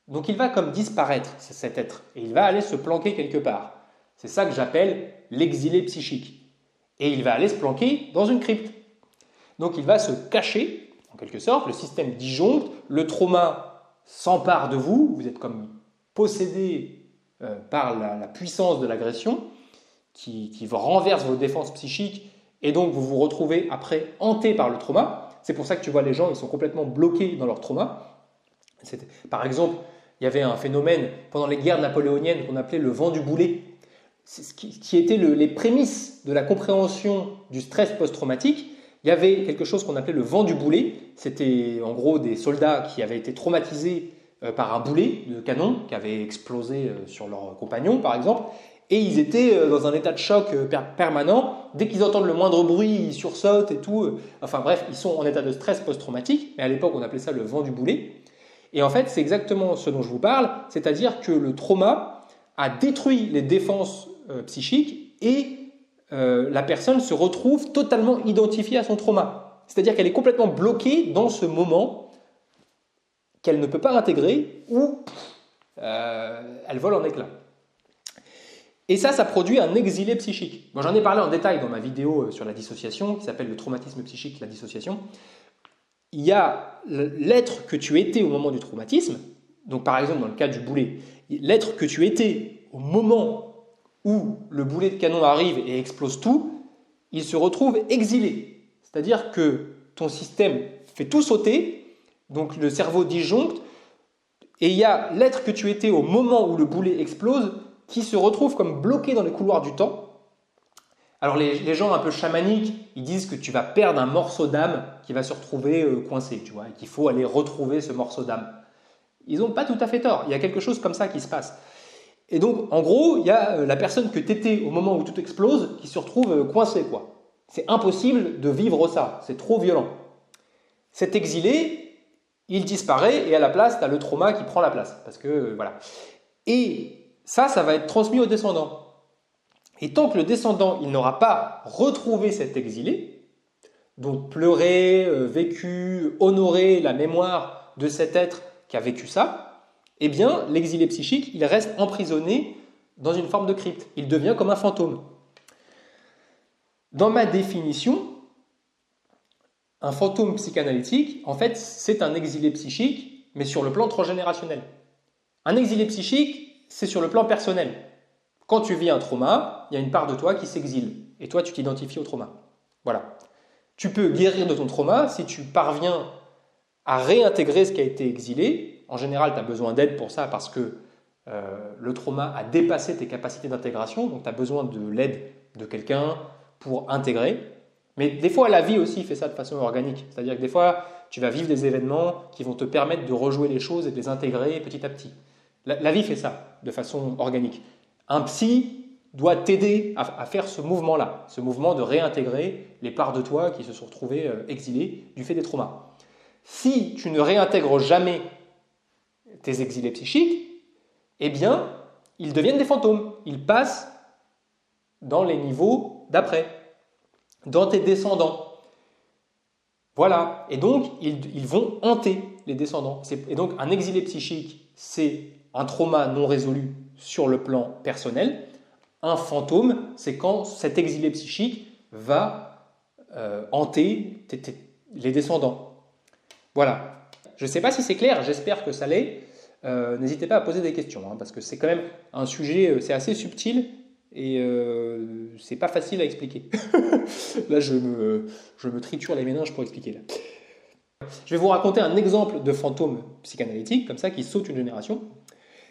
Speaker 1: Donc, il va comme disparaître, cet être, et il va aller se planquer quelque part. C'est ça que j'appelle l'exilé psychique. Et il va aller se planquer dans une crypte. Donc, il va se cacher, en quelque sorte, le système disjoncte, le trauma s'empare de vous, vous êtes comme possédé par la puissance de l'agression qui renverse vos défenses psychiques et donc vous vous retrouvez après hanté par le trauma. C'est pour ça que tu vois les gens, ils sont complètement bloqués dans leur trauma. Par exemple, il y avait un phénomène pendant les guerres napoléoniennes qu'on appelait le vent du boulet, qui était les prémices de la compréhension du stress post-traumatique. Il y avait quelque chose qu'on appelait le vent du boulet. C'était en gros des soldats qui avaient été traumatisés par un boulet de canon qui avait explosé sur leurs compagnons, par exemple, et ils étaient dans un état de choc permanent. Dès qu'ils entendent le moindre bruit, ils sursautent et tout. Enfin bref, ils sont en état de stress post-traumatique, mais à l'époque, on appelait ça le vent du boulet. Et en fait, c'est exactement ce dont je vous parle, c'est-à-dire que le trauma a détruit les défenses psychiques et la personne se retrouve totalement identifiée à son trauma. C'est-à-dire qu'elle est complètement bloquée dans ce moment qu'elle ne peut pas intégrer ou elle vole en éclats. Et ça produit un exilé psychique. Bon, j'en ai parlé en détail dans ma vidéo sur la dissociation, qui s'appelle le traumatisme psychique, la dissociation. Il y a l'être que tu étais au moment du traumatisme, donc par exemple dans le cas du boulet, l'être que tu étais au moment où le boulet de canon arrive et explose tout, il se retrouve exilé. C'est-à-dire que ton système fait tout sauter, donc le cerveau disjoncte, et il y a l'être que tu étais au moment où le boulet explose qui se retrouve comme bloqué dans les couloirs du temps. Alors les gens un peu chamaniques, ils disent que tu vas perdre un morceau d'âme qui va se retrouver coincé, tu vois, et qu'il faut aller retrouver ce morceau d'âme. Ils n'ont pas tout à fait tort, il y a quelque chose comme ça qui se passe. Et donc, en gros, il y a la personne que tu étais au moment où tout explose qui se retrouve coincée, quoi. C'est impossible de vivre ça, c'est trop violent. Cet exilé, il disparaît et à la place, tu as le trauma qui prend la place. Parce que, voilà. Et ça va être transmis au descendant. Et tant que le descendant, il n'aura pas retrouvé cet exilé, donc pleuré, vécu, honoré la mémoire de cet être qui a vécu ça, eh bien, l'exilé psychique, il reste emprisonné dans une forme de crypte. Il devient comme un fantôme. Dans ma définition, un fantôme psychanalytique, en fait, c'est un exilé psychique mais sur le plan transgénérationnel. Un exilé psychique, c'est sur le plan personnel. Quand tu vis un trauma, il y a une part de toi qui s'exile, et toi tu t'identifies au trauma. Voilà. Tu peux guérir de ton trauma si tu parviens à réintégrer ce qui a été exilé. En général, tu as besoin d'aide pour ça parce que le trauma a dépassé tes capacités d'intégration, donc tu as besoin de l'aide de quelqu'un pour intégrer. Mais des fois, la vie aussi fait ça de façon organique. C'est-à-dire que des fois, tu vas vivre des événements qui vont te permettre de rejouer les choses et de les intégrer petit à petit. La vie fait ça de façon organique. Un psy doit t'aider à faire ce mouvement-là, ce mouvement de réintégrer les parts de toi qui se sont retrouvées exilées du fait des traumas. Si tu ne réintègres jamais tes exilés psychiques, eh bien, ils deviennent des fantômes. Ils passent dans les niveaux d'après, dans tes descendants. Voilà. Et donc, ils vont hanter les descendants. Et donc, un exilé psychique, c'est un trauma non résolu sur le plan personnel. Un fantôme, c'est quand cet exilé psychique va hanter les descendants. Voilà. Je ne sais pas si c'est clair, j'espère que ça l'est. N'hésitez pas à poser des questions, hein, parce que c'est quand même un sujet, c'est assez subtil et c'est pas facile à expliquer. Là, je me triture les méninges pour expliquer. Là. Je vais vous raconter un exemple de fantôme psychanalytique, comme ça, qui saute une génération.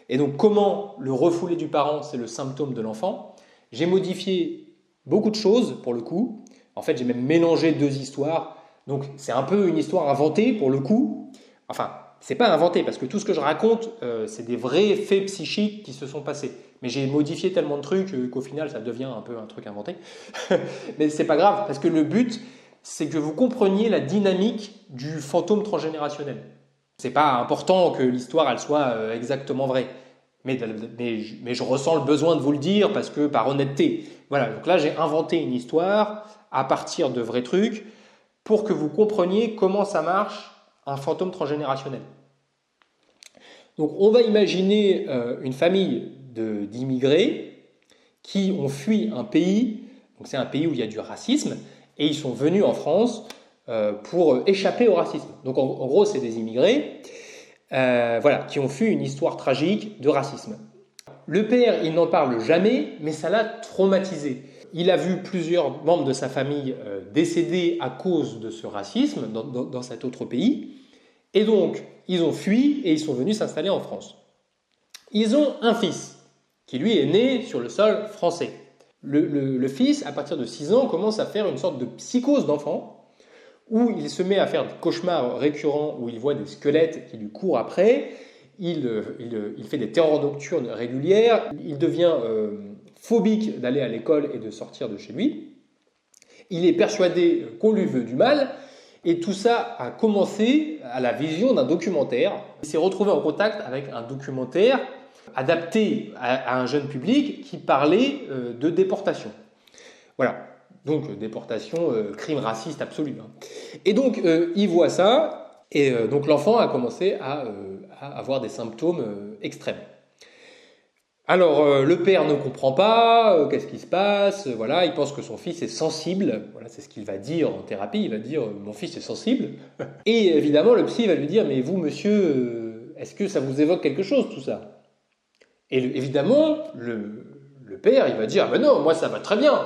Speaker 1: Et donc, comment le refoulé du parent, c'est le symptôme de l'enfant. J'ai modifié beaucoup de choses, pour le coup. En fait, j'ai même mélangé deux histoires. Donc, c'est un peu une histoire inventée, pour le coup. Enfin, c'est pas inventé, parce que tout ce que je raconte, c'est des vrais faits psychiques qui se sont passés. Mais j'ai modifié tellement de trucs qu'au final, ça devient un peu un truc inventé. Mais c'est pas grave, parce que le but, c'est que vous compreniez la dynamique du fantôme transgénérationnel. C'est pas important que l'histoire, elle soit exactement vraie. Mais je ressens le besoin de vous le dire, parce que par honnêteté. Voilà, donc là, j'ai inventé une histoire à partir de vrais trucs pour que vous compreniez comment ça marche un fantôme transgénérationnel. Donc on va imaginer une famille d'immigrés qui ont fui un pays, donc c'est un pays où il y a du racisme, et ils sont venus en France pour échapper au racisme. Donc en gros, c'est des immigrés voilà, qui ont fui une histoire tragique de racisme. Le père, il n'en parle jamais, mais ça l'a traumatisé. Il a vu plusieurs membres de sa famille décéder à cause de ce racisme dans cet autre pays. Et donc, ils ont fui et ils sont venus s'installer en France. Ils ont un fils qui, lui, est né sur le sol français. Le fils, à partir de 6 ans, commence à faire une sorte de psychose d'enfant où il se met à faire des cauchemars récurrents où il voit des squelettes qui lui courent après. Il fait des terreurs nocturnes régulières. Il devient phobique d'aller à l'école et de sortir de chez lui. Il est persuadé qu'on lui veut du mal. Et tout ça a commencé à la vision d'un documentaire. Il s'est retrouvé en contact avec un documentaire adapté à un jeune public qui parlait de déportation. Voilà, donc déportation, crime raciste absolu. Hein. Et donc il voit ça, et donc l'enfant a commencé à avoir des symptômes extrêmes. Alors, le père ne comprend pas, qu'est-ce qui se passe, voilà, il pense que son fils est sensible, voilà, c'est ce qu'il va dire en thérapie, il va dire « mon fils est sensible ». Et évidemment, le psy va lui dire « mais vous, monsieur, est-ce que ça vous évoque quelque chose, tout ça ?» Et évidemment, le père, il va dire « ben non, moi ça va très bien !»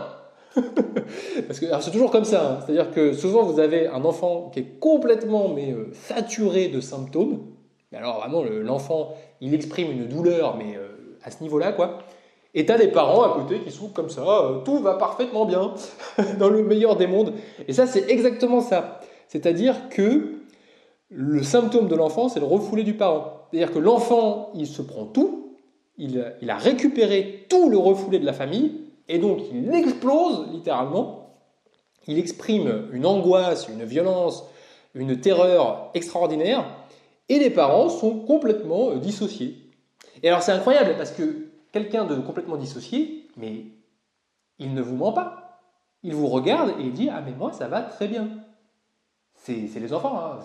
Speaker 1: Parce que c'est toujours comme ça, hein, c'est-à-dire que souvent vous avez un enfant qui est complètement saturé de symptômes, mais alors vraiment, l'enfant, il exprime une douleur, mais à ce niveau-là, quoi. Et tu as des parents à côté qui sont comme ça, tout va parfaitement bien, dans le meilleur des mondes. Et ça, c'est exactement ça. C'est-à-dire que le symptôme de l'enfant, c'est le refoulé du parent. C'est-à-dire que l'enfant, il se prend tout, il a récupéré tout le refoulé de la famille, et donc il explose, littéralement. Il exprime une angoisse, une violence, une terreur extraordinaire, et les parents sont complètement dissociés. Et alors c'est incroyable parce que quelqu'un de complètement dissocié, mais il ne vous ment pas. Il vous regarde et il dit « Ah mais moi ça va très bien ». C'est les enfants, hein.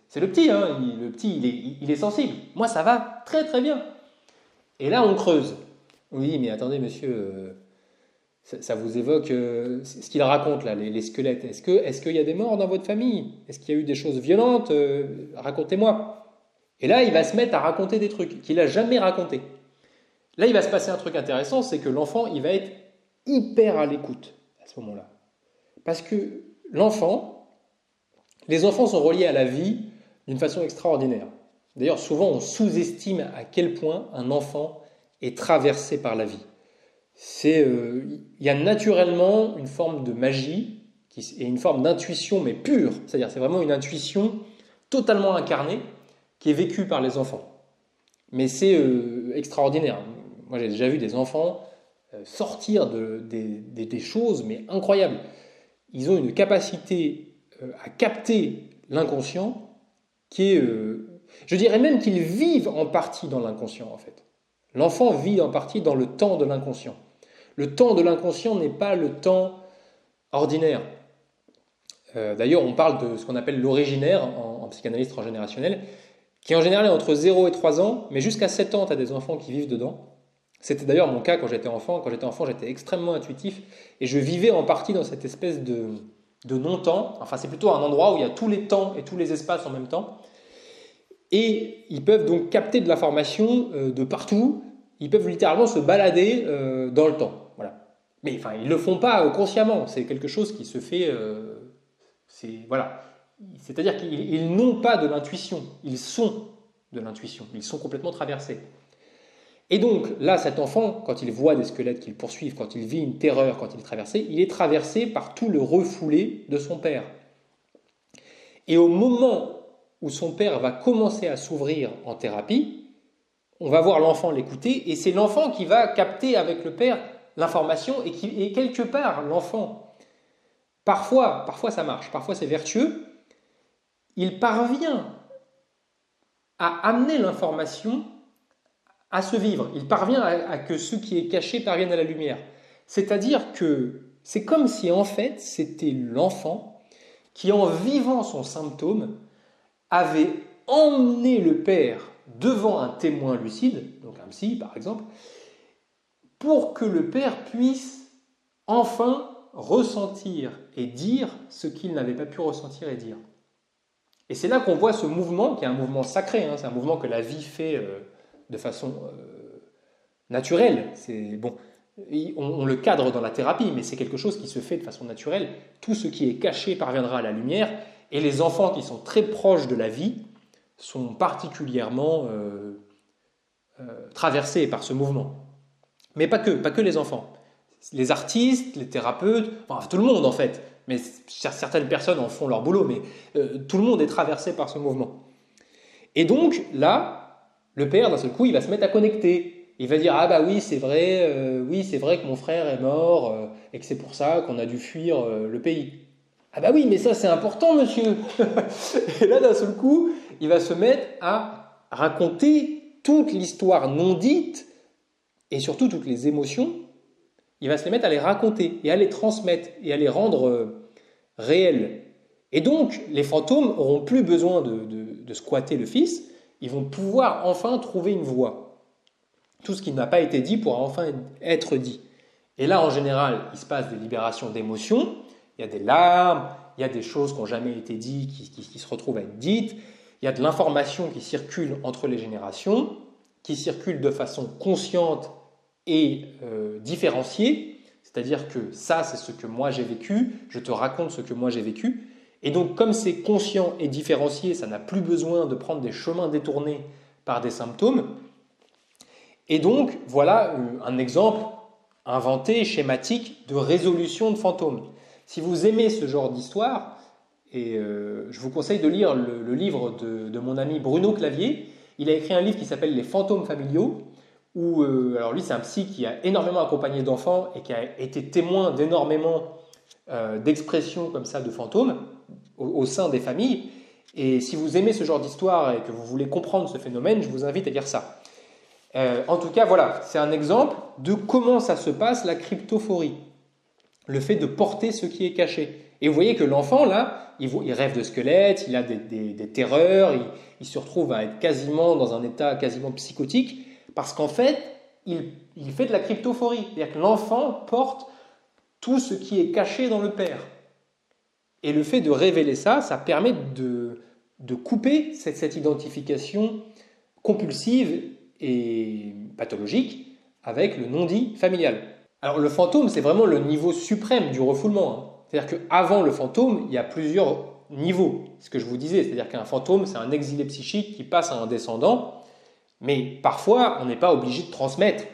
Speaker 1: C'est le petit, hein. Le petit il est sensible. Moi ça va très très bien. Et là on creuse. Oui mais attendez monsieur, ça vous évoque ce qu'il raconte là, les squelettes. Est-ce qu'il y a des morts dans votre famille? Est-ce qu'il y a eu des choses violentes? Racontez-moi. Et là, il va se mettre à raconter des trucs qu'il n'a jamais racontés. Là, il va se passer un truc intéressant, c'est que l'enfant, il va être hyper à l'écoute à ce moment-là. Parce que les enfants sont reliés à la vie d'une façon extraordinaire. D'ailleurs, souvent, on sous-estime à quel point un enfant est traversé par la vie. Il y a naturellement une forme de magie et une forme d'intuition, mais pure. C'est-à-dire, c'est vraiment une intuition totalement incarnée qui est vécue par les enfants. Mais c'est extraordinaire. Moi, j'ai déjà vu des enfants sortir des choses, mais incroyables. Ils ont une capacité à capter l'inconscient qui est... je dirais même qu'ils vivent en partie dans l'inconscient, en fait. L'enfant vit en partie dans le temps de l'inconscient. Le temps de l'inconscient n'est pas le temps ordinaire. D'ailleurs, on parle de ce qu'on appelle l'originaire en psychanalyse transgénérationnelle, qui en général est entre 0 et 3 ans, mais jusqu'à 7 ans, tu as des enfants qui vivent dedans. C'était d'ailleurs mon cas quand j'étais enfant. Quand j'étais enfant, j'étais extrêmement intuitif et je vivais en partie dans cette espèce de non-temps. Enfin, c'est plutôt un endroit où il y a tous les temps et tous les espaces en même temps. Et ils peuvent donc capter de l'information de partout. Ils peuvent littéralement se balader dans le temps. Voilà. Mais enfin, ils ne le font pas consciemment. C'est quelque chose qui se fait... voilà. C'est-à-dire qu'ils n'ont pas de l'intuition. Ils sont de l'intuition. Ils sont complètement traversés. Et donc, là, cet enfant, quand il voit des squelettes qui le poursuivent, quand il vit une terreur, quand il est traversé, il est traversé par tout le refoulé de son père. Et au moment où son père va commencer à s'ouvrir en thérapie, on va voir l'enfant l'écouter, et c'est l'enfant qui va capter avec le père l'information, et quelque part, l'enfant, parfois ça marche, parfois c'est vertueux, il parvient à amener l'information à se vivre. Il parvient à que ce qui est caché parvienne à la lumière. C'est-à-dire que c'est comme si en fait c'était l'enfant qui, en vivant son symptôme, avait emmené le père devant un témoin lucide, donc un psy par exemple, pour que le père puisse enfin ressentir et dire ce qu'il n'avait pas pu ressentir et dire. Et c'est là qu'on voit ce mouvement, qui est un mouvement sacré, c'est un mouvement que la vie fait de façon naturelle. On le cadre dans la thérapie, mais c'est quelque chose qui se fait de façon naturelle. Tout ce qui est caché parviendra à la lumière, et les enfants qui sont très proches de la vie sont particulièrement traversés par ce mouvement. Mais pas que les enfants. Les artistes, les thérapeutes, enfin tout le monde en fait, mais certaines personnes en font leur boulot, mais tout le monde est traversé par ce mouvement. Et donc là, le père, d'un seul coup, il va se mettre à connecter. Il va dire, ah bah oui, c'est vrai que mon frère est mort, et que c'est pour ça qu'on a dû fuir le pays. Ah bah oui, mais ça c'est important, monsieur. Et là, d'un seul coup, il va se mettre à raconter toute l'histoire non dite, et surtout toutes les émotions. Il va se les mettre à les raconter, et à les transmettre, et à les rendre réelles. Et donc, les fantômes n'auront plus besoin de squatter le fils, ils vont pouvoir enfin trouver une voie. Tout ce qui n'a pas été dit pourra enfin être dit. Et là, en général, il se passe des libérations d'émotions, il y a des larmes, il y a des choses qui n'ont jamais été dites, qui se retrouvent à être dites, il y a de l'information qui circule entre les générations, qui circule de façon consciente et différenciée, c'est-à-dire que ça, c'est ce que moi j'ai vécu, je te raconte ce que moi j'ai vécu, et donc comme c'est conscient et différencié, ça n'a plus besoin de prendre des chemins détournés par des symptômes. Et donc, voilà un exemple inventé, schématique, de résolution de fantômes. Si vous aimez ce genre d'histoire, et je vous conseille de lire le livre de mon ami Bruno Clavier. Il a écrit un livre qui s'appelle Les fantômes familiaux, où, alors lui c'est un psy qui a énormément accompagné d'enfants et qui a été témoin d'énormément d'expressions comme ça de fantômes au sein des familles. Et si vous aimez ce genre d'histoire et que vous voulez comprendre ce phénomène, je vous invite à lire ça. En tout cas, voilà, c'est un exemple de comment ça se passe la cryptophorie. Le fait de porter ce qui est caché. Et vous voyez que l'enfant, là, il rêve de squelettes, il a des terreurs, il se retrouve à être quasiment dans un état quasiment psychotique, parce qu'en fait, il fait de la cryptophorie. C'est-à-dire que l'enfant porte tout ce qui est caché dans le père. Et le fait de révéler ça, ça permet de couper cette identification compulsive et pathologique avec le non-dit familial. Alors le fantôme, c'est vraiment le niveau suprême du refoulement. C'est-à-dire qu'avant le fantôme, il y a plusieurs niveaux. C'est ce que je vous disais, c'est-à-dire qu'un fantôme, c'est un exilé psychique qui passe à un descendant, mais parfois, on n'est pas obligé de transmettre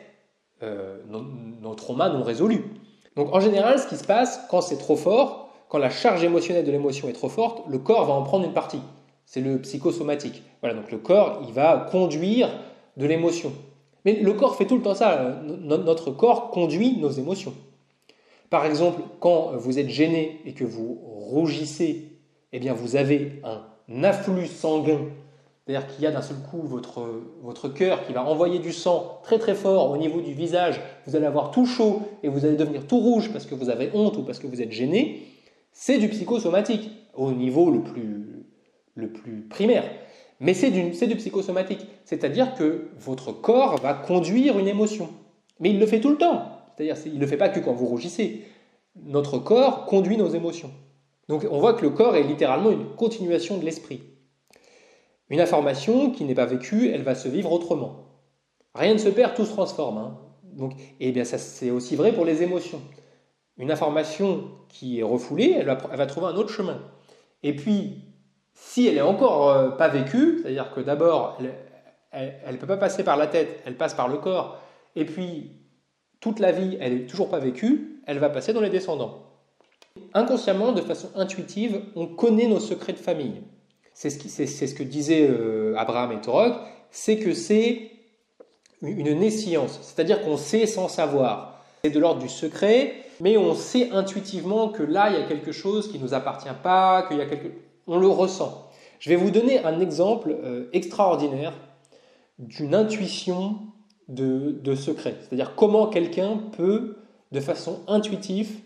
Speaker 1: nos traumas non résolus. Donc en général, ce qui se passe quand c'est trop fort, quand la charge émotionnelle de l'émotion est trop forte, le corps va en prendre une partie. C'est le psychosomatique. Voilà, donc le corps, il va conduire de l'émotion. Mais le corps fait tout le temps ça. Notre corps conduit nos émotions. Par exemple, quand vous êtes gêné et que vous rougissez, eh bien vous avez un afflux sanguin. C'est-à-dire qu'il y a d'un seul coup votre cœur qui va envoyer du sang très très fort au niveau du visage. Vous allez avoir tout chaud et vous allez devenir tout rouge parce que vous avez honte ou parce que vous êtes gêné. C'est du psychosomatique au niveau le plus primaire. Mais c'est du psychosomatique. C'est-à-dire que votre corps va conduire une émotion. Mais il le fait tout le temps. C'est-à-dire qu'il ne le fait pas que quand vous rougissez. Notre corps conduit nos émotions. Donc on voit que le corps est littéralement une continuation de l'esprit. Une information qui n'est pas vécue, elle va se vivre autrement. Rien ne se perd, tout se transforme. Donc, et bien ça c'est aussi vrai pour les émotions. Une information qui est refoulée, elle va trouver un autre chemin. Et puis, si elle n'est encore pas vécue, c'est-à-dire que d'abord, elle ne peut pas passer par la tête, elle passe par le corps, et puis toute la vie, elle n'est toujours pas vécue, elle va passer dans les descendants. Inconsciemment, de façon intuitive, on connaît nos secrets de famille. C'est ce que disaient Abraham et Torok, c'est que c'est une nescience, c'est-à-dire qu'on sait sans savoir. C'est de l'ordre du secret, mais on sait intuitivement que là, il y a quelque chose qui ne nous appartient pas, on le ressent. Je vais vous donner un exemple extraordinaire d'une intuition de secret, c'est-à-dire comment quelqu'un peut, de façon intuitive,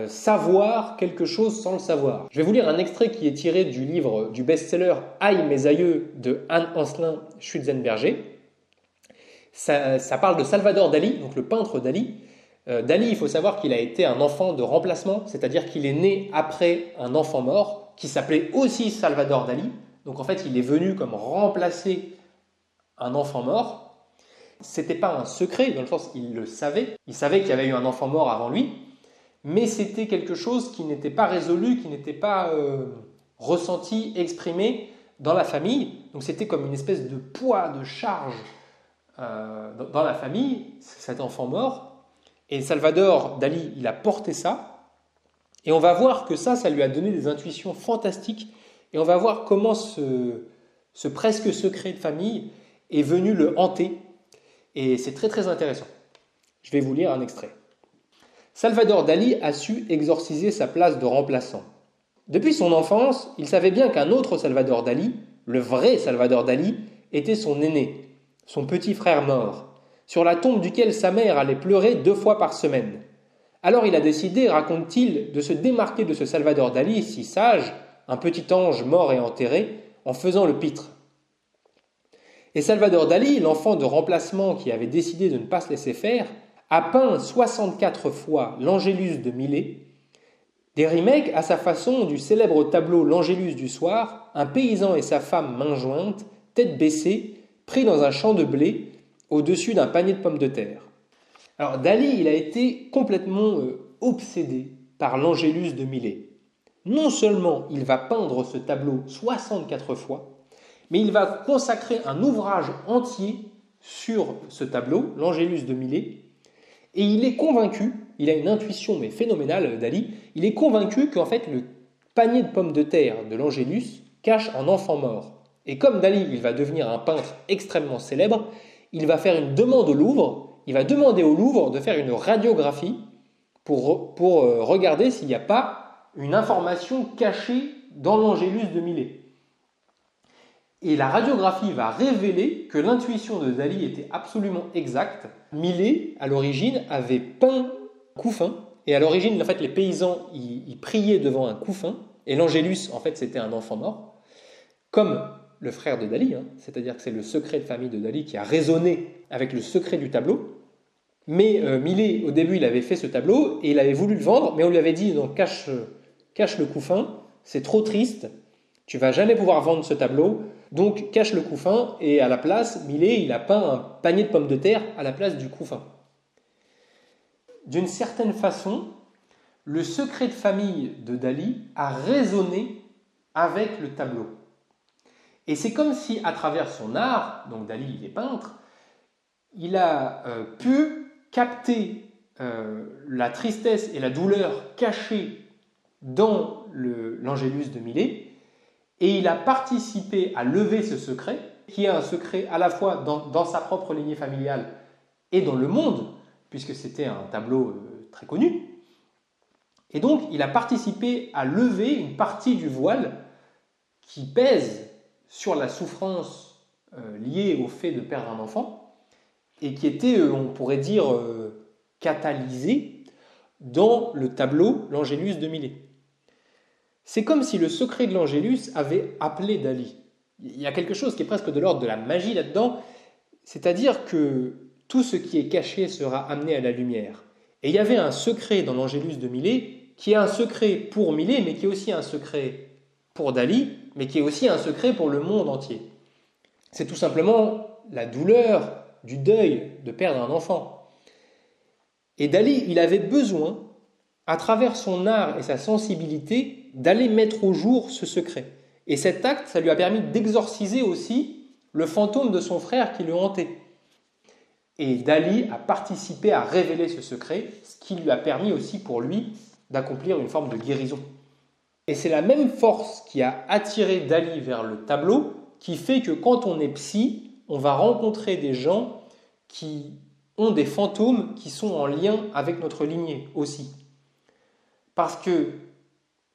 Speaker 1: savoir quelque chose sans le savoir. Je vais vous lire un extrait qui est tiré du livre du best-seller Aïe mes aïeux de Anne-Ancelin Schutzenberger. Ça parle de Salvador Dali, donc le peintre Dali. Dali, il faut savoir qu'il a été un enfant de remplacement, c'est-à-dire qu'il est né après un enfant mort qui s'appelait aussi Salvador Dali. Donc en fait, il est venu comme remplacer un enfant mort. C'était pas un secret, dans le sens il le savait. Il savait qu'il y avait eu un enfant mort avant lui. Mais c'était quelque chose qui n'était pas résolu, qui n'était pas ressenti, exprimé dans la famille. Donc c'était comme une espèce de poids, de charge dans la famille, cet enfant mort. Et Salvador Dali, il a porté ça. Et on va voir que ça lui a donné des intuitions fantastiques. Et on va voir comment ce presque secret de famille est venu le hanter. Et c'est très très intéressant. Je vais vous lire un extrait. Salvador Dali a su exorciser sa place de remplaçant. Depuis son enfance, il savait bien qu'un autre Salvador Dali, le vrai Salvador Dali, était son aîné, son petit frère mort, sur la tombe duquel sa mère allait pleurer 2 fois par semaine. Alors il a décidé, raconte-t-il, de se démarquer de ce Salvador Dali si sage, un petit ange mort et enterré, en faisant le pitre. Et Salvador Dali, l'enfant de remplacement qui avait décidé de ne pas se laisser faire, a peint 64 fois l'Angélus de Millet, des remakes à sa façon du célèbre tableau L'Angélus du soir, un paysan et sa femme main jointe, tête baissée, pris dans un champ de blé, au-dessus d'un panier de pommes de terre. Alors Dali, il a été complètement obsédé par l'Angélus de Millet. Non seulement il va peindre ce tableau 64 fois, mais il va consacrer un ouvrage entier sur ce tableau, l'Angélus de Millet, et il est convaincu, il a une intuition mais phénoménale, Dali, il est convaincu qu'en fait le panier de pommes de terre de l'Angélus cache un enfant mort. Et comme Dali, il va devenir un peintre extrêmement célèbre, il va faire une demande au Louvre, il va demander au Louvre de faire une radiographie pour regarder s'il n'y a pas une information cachée dans l'Angélus de Millet. Et la radiographie va révéler que l'intuition de Dali était absolument exacte. Millet, à l'origine, avait peint un couffin. Et à l'origine, en fait, les paysans, ils priaient devant un couffin. Et l'Angélus, en fait, c'était un enfant mort. Comme le frère de Dali, c'est-à-dire que c'est le secret de famille de Dali qui a résonné avec le secret du tableau. Mais Millet, au début, il avait fait ce tableau et il avait voulu le vendre, mais on lui avait dit, non, cache le couffin, c'est trop triste. Tu vas jamais pouvoir vendre ce tableau, donc cache le couffin, et à la place, Millet, il a peint un panier de pommes de terre à la place du couffin. D'une certaine façon, le secret de famille de Dali a résonné avec le tableau. Et c'est comme si, à travers son art, donc Dali, il est peintre, il a pu capter la tristesse et la douleur cachées dans l'Angélus de Millet, et il a participé à lever ce secret, qui est un secret à la fois dans sa propre lignée familiale et dans le monde, puisque c'était un tableau très connu. Et donc, il a participé à lever une partie du voile qui pèse sur la souffrance liée au fait de perdre un enfant, et qui était, on pourrait dire, catalysée dans le tableau L'Angélus de Millet. C'est comme si le secret de l'Angélus avait appelé Dali. Il y a quelque chose qui est presque de l'ordre de la magie là-dedans, c'est-à-dire que tout ce qui est caché sera amené à la lumière. Et il y avait un secret dans l'Angélus de Millet, qui est un secret pour Millet, mais qui est aussi un secret pour Dali, mais qui est aussi un secret pour le monde entier. C'est tout simplement la douleur du deuil de perdre un enfant. Et Dali, il avait besoin, à travers son art et sa sensibilité, d'aller mettre au jour ce secret. Et cet acte, ça lui a permis d'exorciser aussi le fantôme de son frère qui le hantait. Et Dali a participé à révéler ce secret, ce qui lui a permis aussi pour lui d'accomplir une forme de guérison. Et c'est la même force qui a attiré Dali vers le tableau qui fait que quand on est psy, on va rencontrer des gens qui ont des fantômes qui sont en lien avec notre lignée aussi. Parce que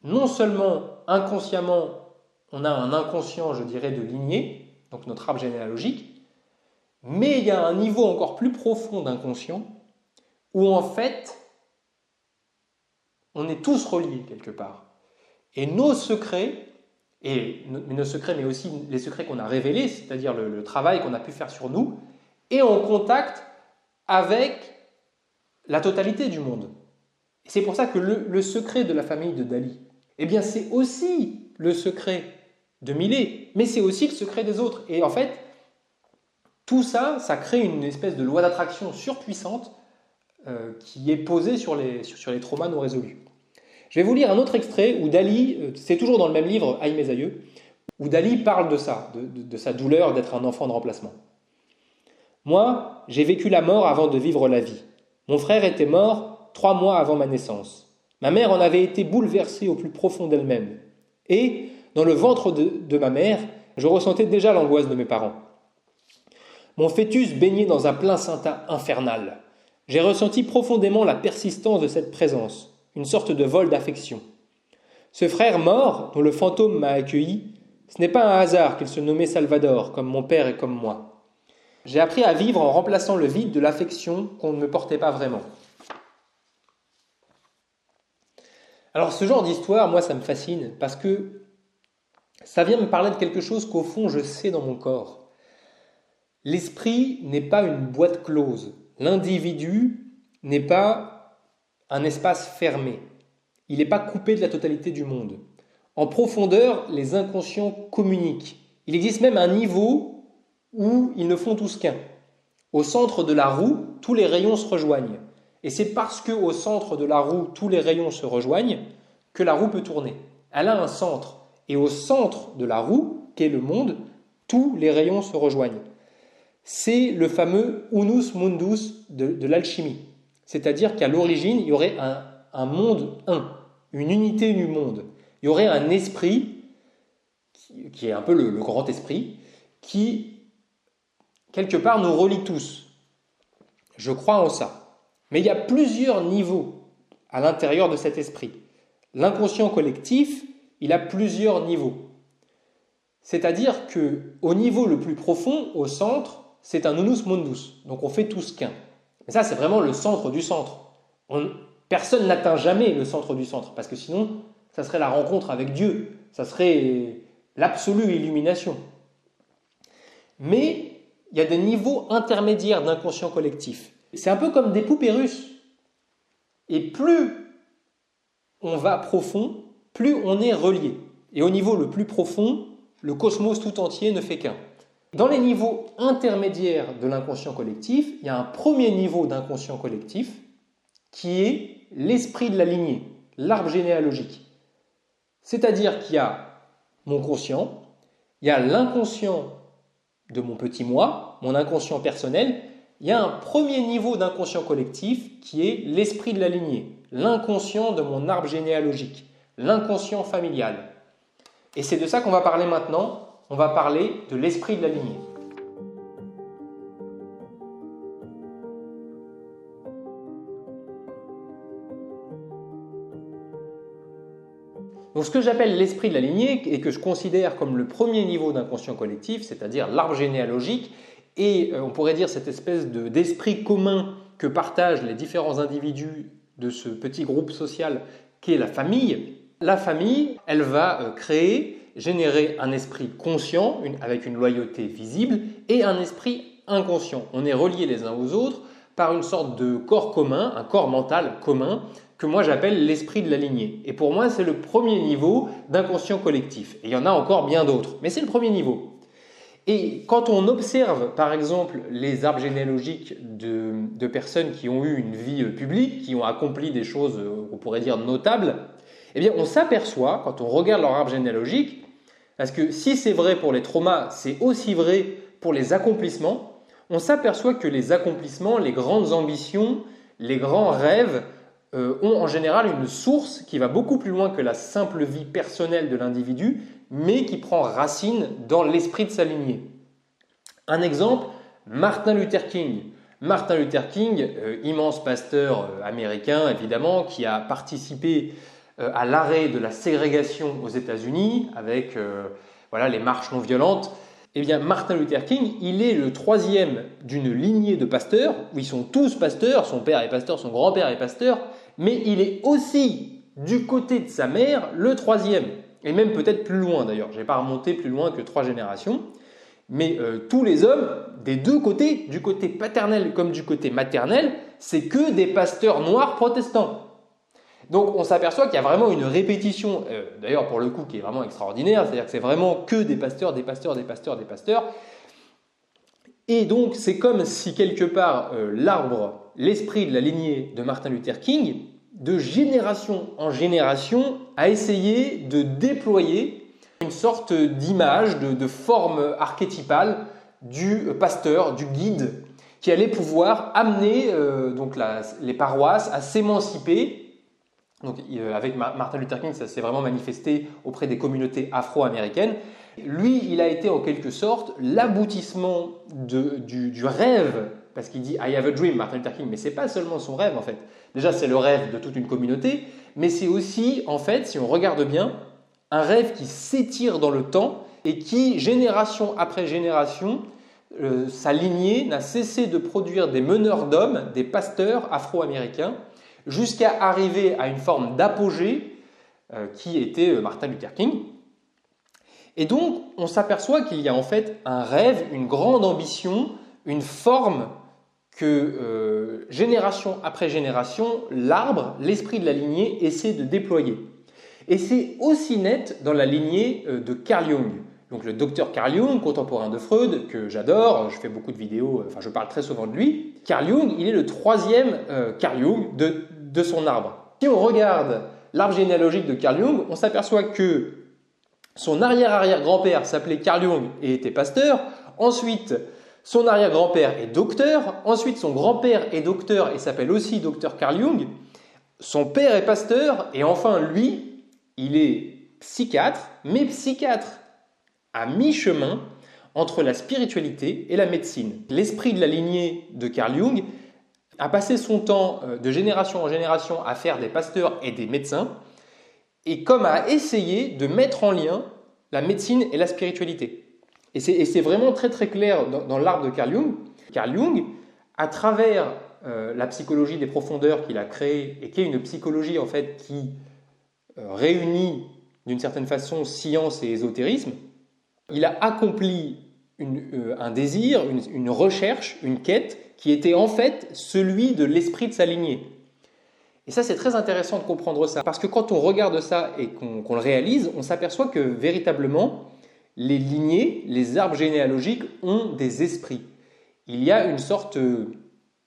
Speaker 1: non seulement inconsciemment, on a un inconscient, je dirais, de lignée, donc notre arbre généalogique, mais il y a un niveau encore plus profond d'inconscient où en fait, on est tous reliés quelque part. Et nos secrets, mais aussi les secrets qu'on a révélés, c'est-à-dire le travail qu'on a pu faire sur nous, est en contact avec la totalité du monde. Et c'est pour ça que le secret de la famille de Dali, eh bien c'est aussi le secret de Millet, mais c'est aussi le secret des autres. Et en fait, tout ça, ça crée une espèce de loi d'attraction surpuissante qui est posée sur les traumas non résolus. Je vais vous lire un autre extrait où Dali, c'est toujours dans le même livre, Aïe mes aïeux, où Dali parle de ça, de sa douleur d'être un enfant de remplacement. Moi, j'ai vécu la mort avant de vivre la vie. Mon frère était mort 3 mois avant ma naissance. Ma mère en avait été bouleversée au plus profond d'elle-même. Et, dans le ventre de ma mère, je ressentais déjà l'angoisse de mes parents. Mon fœtus baignait dans un placenta infernal. J'ai ressenti profondément la persistance de cette présence, une sorte de vol d'affection. Ce frère mort, dont le fantôme m'a accueilli, ce n'est pas un hasard qu'il se nommait Salvador, comme mon père et comme moi. J'ai appris à vivre en remplaçant le vide de l'affection qu'on ne me portait pas vraiment. Alors ce genre d'histoire, moi ça me fascine, parce que ça vient me parler de quelque chose qu'au fond je sais dans mon corps. L'esprit n'est pas une boîte close. L'individu n'est pas un espace fermé. Il n'est pas coupé de la totalité du monde. En profondeur, les inconscients communiquent. Il existe même un niveau où ils ne font tous qu'un. Au centre de la roue, tous les rayons se rejoignent. Et c'est parce qu'au centre de la roue, tous les rayons se rejoignent que la roue peut tourner. Elle a un centre. Et au centre de la roue, qu'est le monde, tous les rayons se rejoignent. C'est le fameux unus mundus de l'alchimie. C'est-à-dire qu'à l'origine, il y aurait un monde un, une unité du monde. Il y aurait un esprit, qui est un peu le grand esprit, qui, quelque part, nous relie tous. Je crois en ça. Mais il y a plusieurs niveaux à l'intérieur de cet esprit. L'inconscient collectif, il a plusieurs niveaux. C'est-à-dire qu'au niveau le plus profond, au centre, c'est un unus mundus. Donc on fait tous qu'un. Mais ça, c'est vraiment le centre du centre. Personne n'atteint jamais le centre du centre, parce que sinon, ça serait la rencontre avec Dieu. Ça serait l'absolue illumination. Mais il y a des niveaux intermédiaires d'inconscient collectif. C'est un peu comme des poupées russes. Et plus on va profond, plus on est relié. Et au niveau le plus profond, le cosmos tout entier ne fait qu'un. Dans les niveaux intermédiaires de l'inconscient collectif, il y a un premier niveau d'inconscient collectif qui est l'esprit de la lignée, l'arbre généalogique. C'est-à-dire qu'il y a mon conscient, il y a l'inconscient de mon petit moi, mon inconscient personnel, il y a un premier niveau d'inconscient collectif qui est l'esprit de la lignée, l'inconscient de mon arbre généalogique, l'inconscient familial. Et c'est de ça qu'on va parler maintenant, on va parler de l'esprit de la lignée. Donc ce que j'appelle l'esprit de la lignée et que je considère comme le premier niveau d'inconscient collectif, c'est-à-dire l'arbre généalogique, et on pourrait dire cette espèce d'esprit commun que partagent les différents individus de ce petit groupe social qu'est la famille. La famille, elle va générer un esprit conscient avec une loyauté visible et un esprit inconscient. On est reliés les uns aux autres par une sorte de corps commun, un corps mental commun, que moi j'appelle l'esprit de la lignée. Et pour moi, c'est le premier niveau d'inconscient collectif. Et il y en a encore bien d'autres, mais c'est le premier niveau. Et quand on observe, par exemple, les arbres généalogiques de personnes qui ont eu une vie publique, qui ont accompli des choses, on pourrait dire, notables, eh bien, on s'aperçoit, quand on regarde leur arbre généalogique, parce que si c'est vrai pour les traumas, c'est aussi vrai pour les accomplissements, on s'aperçoit que les accomplissements, les grandes ambitions, les grands rêves, ont en général une source qui va beaucoup plus loin que la simple vie personnelle de l'individu, mais qui prend racine dans l'esprit de sa lignée. Un exemple, Martin Luther King. Martin Luther King, immense pasteur américain évidemment, qui a participé à l'arrêt de la ségrégation aux États-Unis avec les marches non violentes. Eh bien, Martin Luther King, il est le troisième d'une lignée de pasteurs, où ils sont tous pasteurs, son père est pasteur, son grand-père est pasteur, mais il est aussi, du côté de sa mère, le troisième, et même peut-être plus loin d'ailleurs, je n'ai pas remonté plus loin que 3 générations, mais tous les hommes, des deux côtés, du côté paternel comme du côté maternel, c'est que des pasteurs noirs protestants. Donc on s'aperçoit qu'il y a vraiment une répétition, d'ailleurs pour le coup qui est vraiment extraordinaire, c'est-à-dire que c'est vraiment que des pasteurs, des pasteurs, des pasteurs, des pasteurs. Et donc c'est comme si quelque part l'esprit de la lignée de Martin Luther King, de génération en génération, a essayé de déployer une sorte d'image, de forme archétypale du pasteur, du guide, qui allait pouvoir amener les paroisses à s'émanciper. Donc, avec Martin Luther King, ça s'est vraiment manifesté auprès des communautés afro-américaines. Lui, il a été en quelque sorte l'aboutissement du rêve, parce qu'il dit « I have a dream », Martin Luther King, mais ce n'est pas seulement son rêve en fait. Déjà, c'est le rêve de toute une communauté, mais c'est aussi, en fait, si on regarde bien, un rêve qui s'étire dans le temps et qui, génération après génération, sa lignée n'a cessé de produire des meneurs d'hommes, des pasteurs afro-américains, jusqu'à arriver à une forme d'apogée qui était Martin Luther King. Et donc, on s'aperçoit qu'il y a en fait un rêve, une grande ambition, une forme que génération après génération, l'arbre, l'esprit de la lignée, essaie de déployer. Et c'est aussi net dans la lignée de Carl Jung. Donc le docteur Carl Jung, contemporain de Freud, que j'adore, je fais beaucoup de vidéos, je parle très souvent de lui. Carl Jung, il est le troisième Carl Jung de son arbre. Si on regarde l'arbre généalogique de Carl Jung, on s'aperçoit que son arrière-arrière-grand-père s'appelait Carl Jung et était pasteur. Ensuite, son arrière-grand-père est docteur. Ensuite, son grand-père est docteur et s'appelle aussi docteur Carl Jung. Son père est pasteur. Et enfin, lui, il est psychiatre, mais psychiatre à mi-chemin entre la spiritualité et la médecine. L'esprit de la lignée de Carl Jung a passé son temps de génération en génération à faire des pasteurs et des médecins, et comme à essayer de mettre en lien la médecine et la spiritualité. Et c'est vraiment très très clair dans l'arbre de Carl Jung. Carl Jung, à travers la psychologie des profondeurs qu'il a créée, et qui est une psychologie en fait qui réunit d'une certaine façon science et ésotérisme, il a accompli un désir, une recherche, une quête qui était en fait celui de l'esprit de sa lignée. Et ça, c'est très intéressant de comprendre ça, parce que quand on regarde ça et qu'on le réalise, on s'aperçoit que véritablement, les lignées, les arbres généalogiques ont des esprits. Il y a une sorte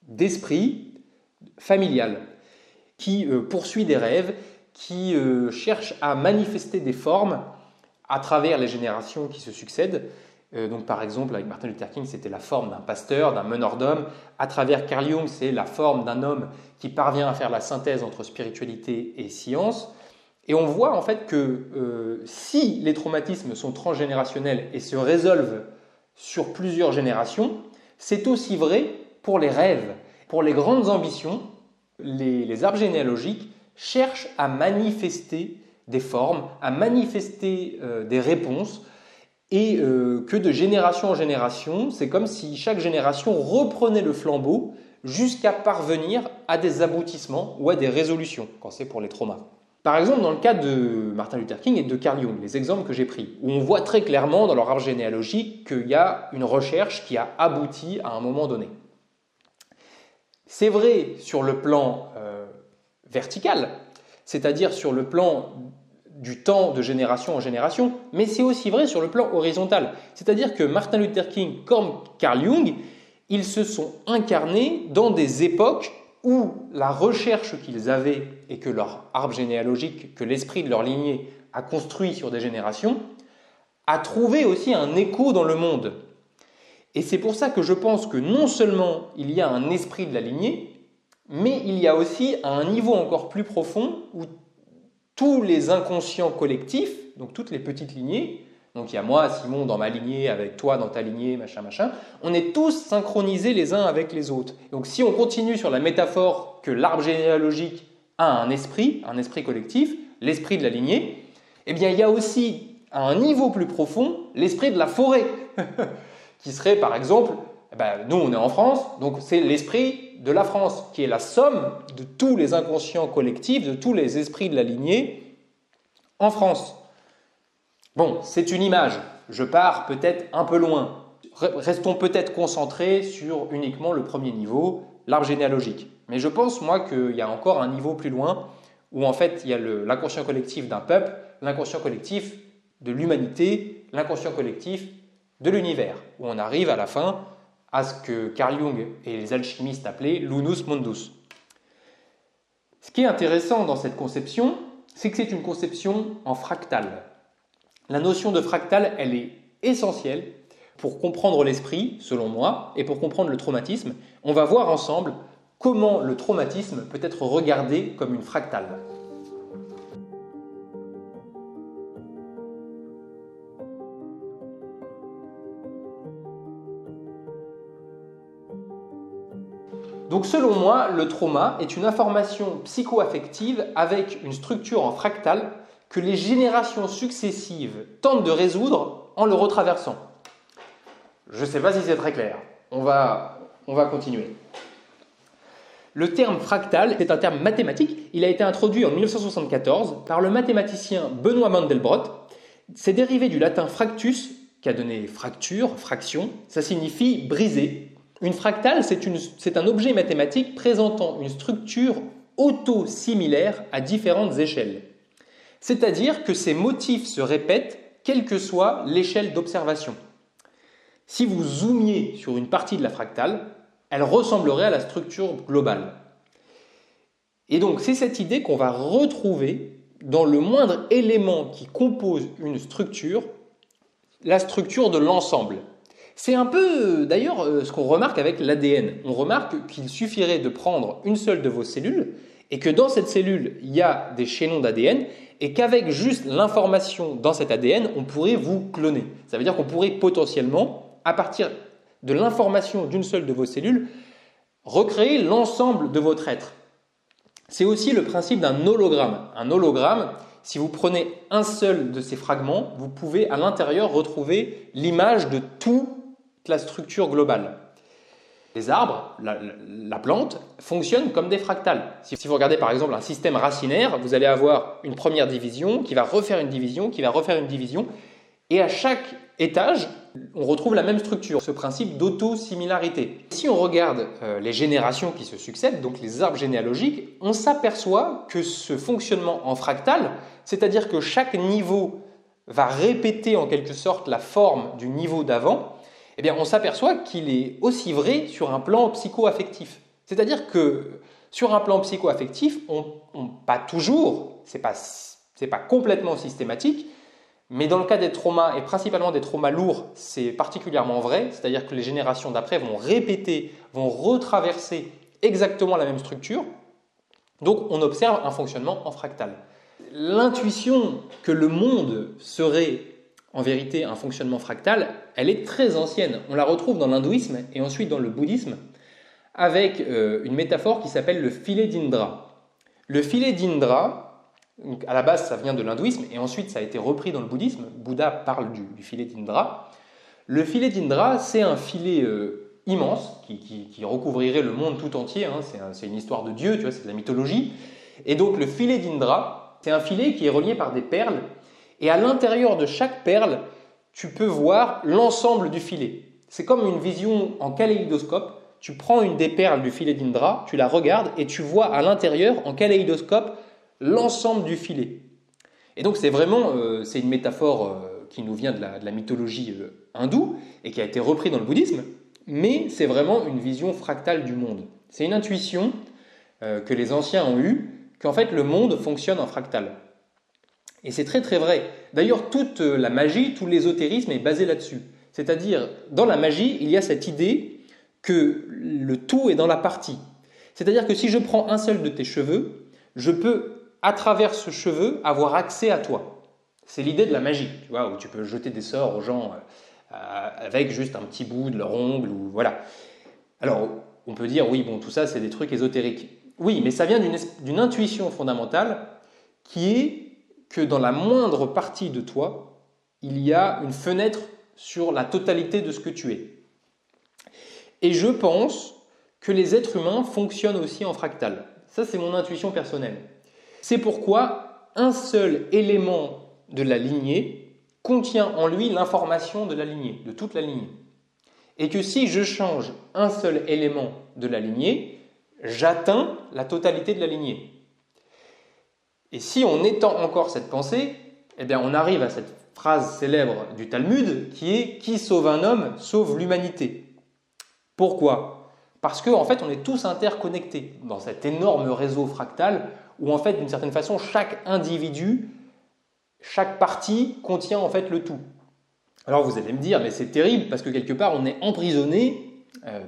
Speaker 1: d'esprit familial qui poursuit des rêves, qui cherche à manifester des formes à travers les générations qui se succèdent. Donc par exemple, avec Martin Luther King, c'était la forme d'un pasteur, d'un meneur d'hommes. À travers Carl Jung, c'est la forme d'un homme qui parvient à faire la synthèse entre spiritualité et science. Et on voit en fait que si les traumatismes sont transgénérationnels et se résolvent sur plusieurs générations, c'est aussi vrai pour les rêves, pour les grandes ambitions. Les arbres généalogiques cherchent à manifester des formes, à manifester des réponses, et que de génération en génération, c'est comme si chaque génération reprenait le flambeau jusqu'à parvenir à des aboutissements ou à des résolutions, quand c'est pour les traumas. Par exemple, dans le cas de Martin Luther King et de Carl Jung, les exemples que j'ai pris, où on voit très clairement dans leur arbre généalogique qu'il y a une recherche qui a abouti à un moment donné. C'est vrai sur le plan vertical, c'est-à-dire sur le plan du temps de génération en génération, mais c'est aussi vrai sur le plan horizontal. C'est-à-dire que Martin Luther King comme Carl Jung, ils se sont incarnés dans des époques où la recherche qu'ils avaient et que leur arbre généalogique, que l'esprit de leur lignée a construit sur des générations, a trouvé aussi un écho dans le monde. Et c'est pour ça que je pense que non seulement il y a un esprit de la lignée, mais il y a aussi un niveau encore plus profond où tous les inconscients collectifs, donc toutes les petites lignées, donc il y a moi, Simon, dans ma lignée, avec toi dans ta lignée, machin, on est tous synchronisés les uns avec les autres. Donc si on continue sur la métaphore que l'arbre généalogique a un esprit collectif, l'esprit de la lignée, eh bien il y a aussi à un niveau plus profond l'esprit de la forêt, qui serait par exemple, nous on est en France, donc c'est l'esprit de la France, qui est la somme de tous les inconscients collectifs, de tous les esprits de la lignée en France. Bon, c'est une image, je pars peut-être un peu loin. Restons peut-être concentrés sur uniquement le premier niveau, l'arbre généalogique. Mais je pense, moi, qu'il y a encore un niveau plus loin, où en fait, il y a l'inconscient collectif d'un peuple, l'inconscient collectif de l'humanité, l'inconscient collectif de l'univers, où on arrive à la fin à ce que Carl Jung et les alchimistes appelaient l'unus mundus. Ce qui est intéressant dans cette conception, c'est que c'est une conception en fractal. La notion de fractal, elle est essentielle pour comprendre l'esprit, selon moi, et pour comprendre le traumatisme. On va voir ensemble comment le traumatisme peut être regardé comme une fractale. Donc selon moi, le trauma est une information psycho-affective avec une structure en fractal que les générations successives tentent de résoudre en le retraversant. Je ne sais pas si c'est très clair. On va continuer. Le terme fractal est un terme mathématique. Il a été introduit en 1974 par le mathématicien Benoît Mandelbrot. C'est dérivé du latin fractus, qui a donné fracture, fraction. Ça signifie briser. Une fractale, c'est un objet mathématique présentant une structure auto-similaire à différentes échelles. C'est-à-dire que ces motifs se répètent quelle que soit l'échelle d'observation. Si vous zoomiez sur une partie de la fractale, elle ressemblerait à la structure globale. Et donc, c'est cette idée qu'on va retrouver dans le moindre élément qui compose une structure, la structure de l'ensemble. C'est un peu, d'ailleurs, ce qu'on remarque avec l'ADN. On remarque qu'il suffirait de prendre une seule de vos cellules et que dans cette cellule, il y a des chaînons d'ADN et qu'avec juste l'information dans cet ADN, on pourrait vous cloner. Ça veut dire qu'on pourrait potentiellement, à partir de l'information d'une seule de vos cellules, recréer l'ensemble de votre être. C'est aussi le principe d'un hologramme. Un hologramme, si vous prenez un seul de ces fragments, vous pouvez à l'intérieur retrouver l'image de toute la structure globale. Les arbres, la plante, fonctionnent comme des fractales. Si vous regardez par exemple un système racinaire, vous allez avoir une première division qui va refaire une division, qui va refaire une division. Et à chaque étage, on retrouve la même structure, ce principe d'auto-similarité. Si on regarde les générations qui se succèdent, donc les arbres généalogiques, on s'aperçoit que ce fonctionnement en fractal, c'est-à-dire que chaque niveau va répéter en quelque sorte la forme du niveau d'avant, eh bien on s'aperçoit qu'il est aussi vrai sur un plan psycho-affectif. C'est-à-dire que sur un plan psycho-affectif, pas toujours, c'est pas complètement systématique, mais dans le cas des traumas, et principalement des traumas lourds, c'est particulièrement vrai, c'est-à-dire que les générations d'après vont répéter, vont retraverser exactement la même structure. Donc on observe un fonctionnement en fractal. L'intuition que le monde serait en vérité un fonctionnement fractal, elle est très ancienne. On la retrouve dans l'hindouisme et ensuite dans le bouddhisme avec une métaphore qui s'appelle le filet d'Indra. Le filet d'Indra, donc à la base, ça vient de l'hindouisme et ensuite ça a été repris dans le bouddhisme. Bouddha parle du filet d'Indra. Le filet d'Indra, c'est un filet immense qui recouvrirait le monde tout entier. Hein. C'est une histoire de Dieu, tu vois, c'est de la mythologie. Et donc le filet d'Indra, c'est un filet qui est relié par des perles. Et à l'intérieur de chaque perle, tu peux voir l'ensemble du filet. C'est comme une vision en kaléidoscope. Tu prends une des perles du filet d'Indra, tu la regardes et tu vois à l'intérieur, en kaléidoscope, l'ensemble du filet. Et donc c'est une métaphore qui nous vient de la mythologie hindoue et qui a été reprise dans le bouddhisme, mais c'est vraiment une vision fractale du monde. C'est une intuition que les anciens ont eue, qu'en fait le monde fonctionne en fractal. Et c'est très très vrai. D'ailleurs toute la magie, tout l'ésotérisme est basé là-dessus. C'est-à-dire dans la magie, il y a cette idée que le tout est dans la partie. C'est-à-dire que si je prends un seul de tes cheveux, je peux à travers ce cheveu, avoir accès à toi. C'est l'idée de la magie, tu vois, où tu peux jeter des sorts aux gens avec juste un petit bout de leur ongle, ou voilà. Alors, on peut dire, oui, bon, tout ça, c'est des trucs ésotériques. Oui, mais ça vient d'une intuition fondamentale qui est que dans la moindre partie de toi, il y a une fenêtre sur la totalité de ce que tu es. Et je pense que les êtres humains fonctionnent aussi en fractal. Ça, c'est mon intuition personnelle. C'est pourquoi un seul élément de la lignée contient en lui l'information de la lignée, de toute la lignée. Et que si je change un seul élément de la lignée, j'atteins la totalité de la lignée. Et si on étend encore cette pensée, eh bien on arrive à cette phrase célèbre du Talmud qui est « Qui sauve un homme, sauve l'humanité ». Pourquoi ? Parce qu'en fait, on est tous interconnectés dans cet énorme réseau fractal où en fait, d'une certaine façon, chaque individu, chaque partie contient en fait le tout. Alors vous allez me dire, mais c'est terrible parce que quelque part, on est emprisonné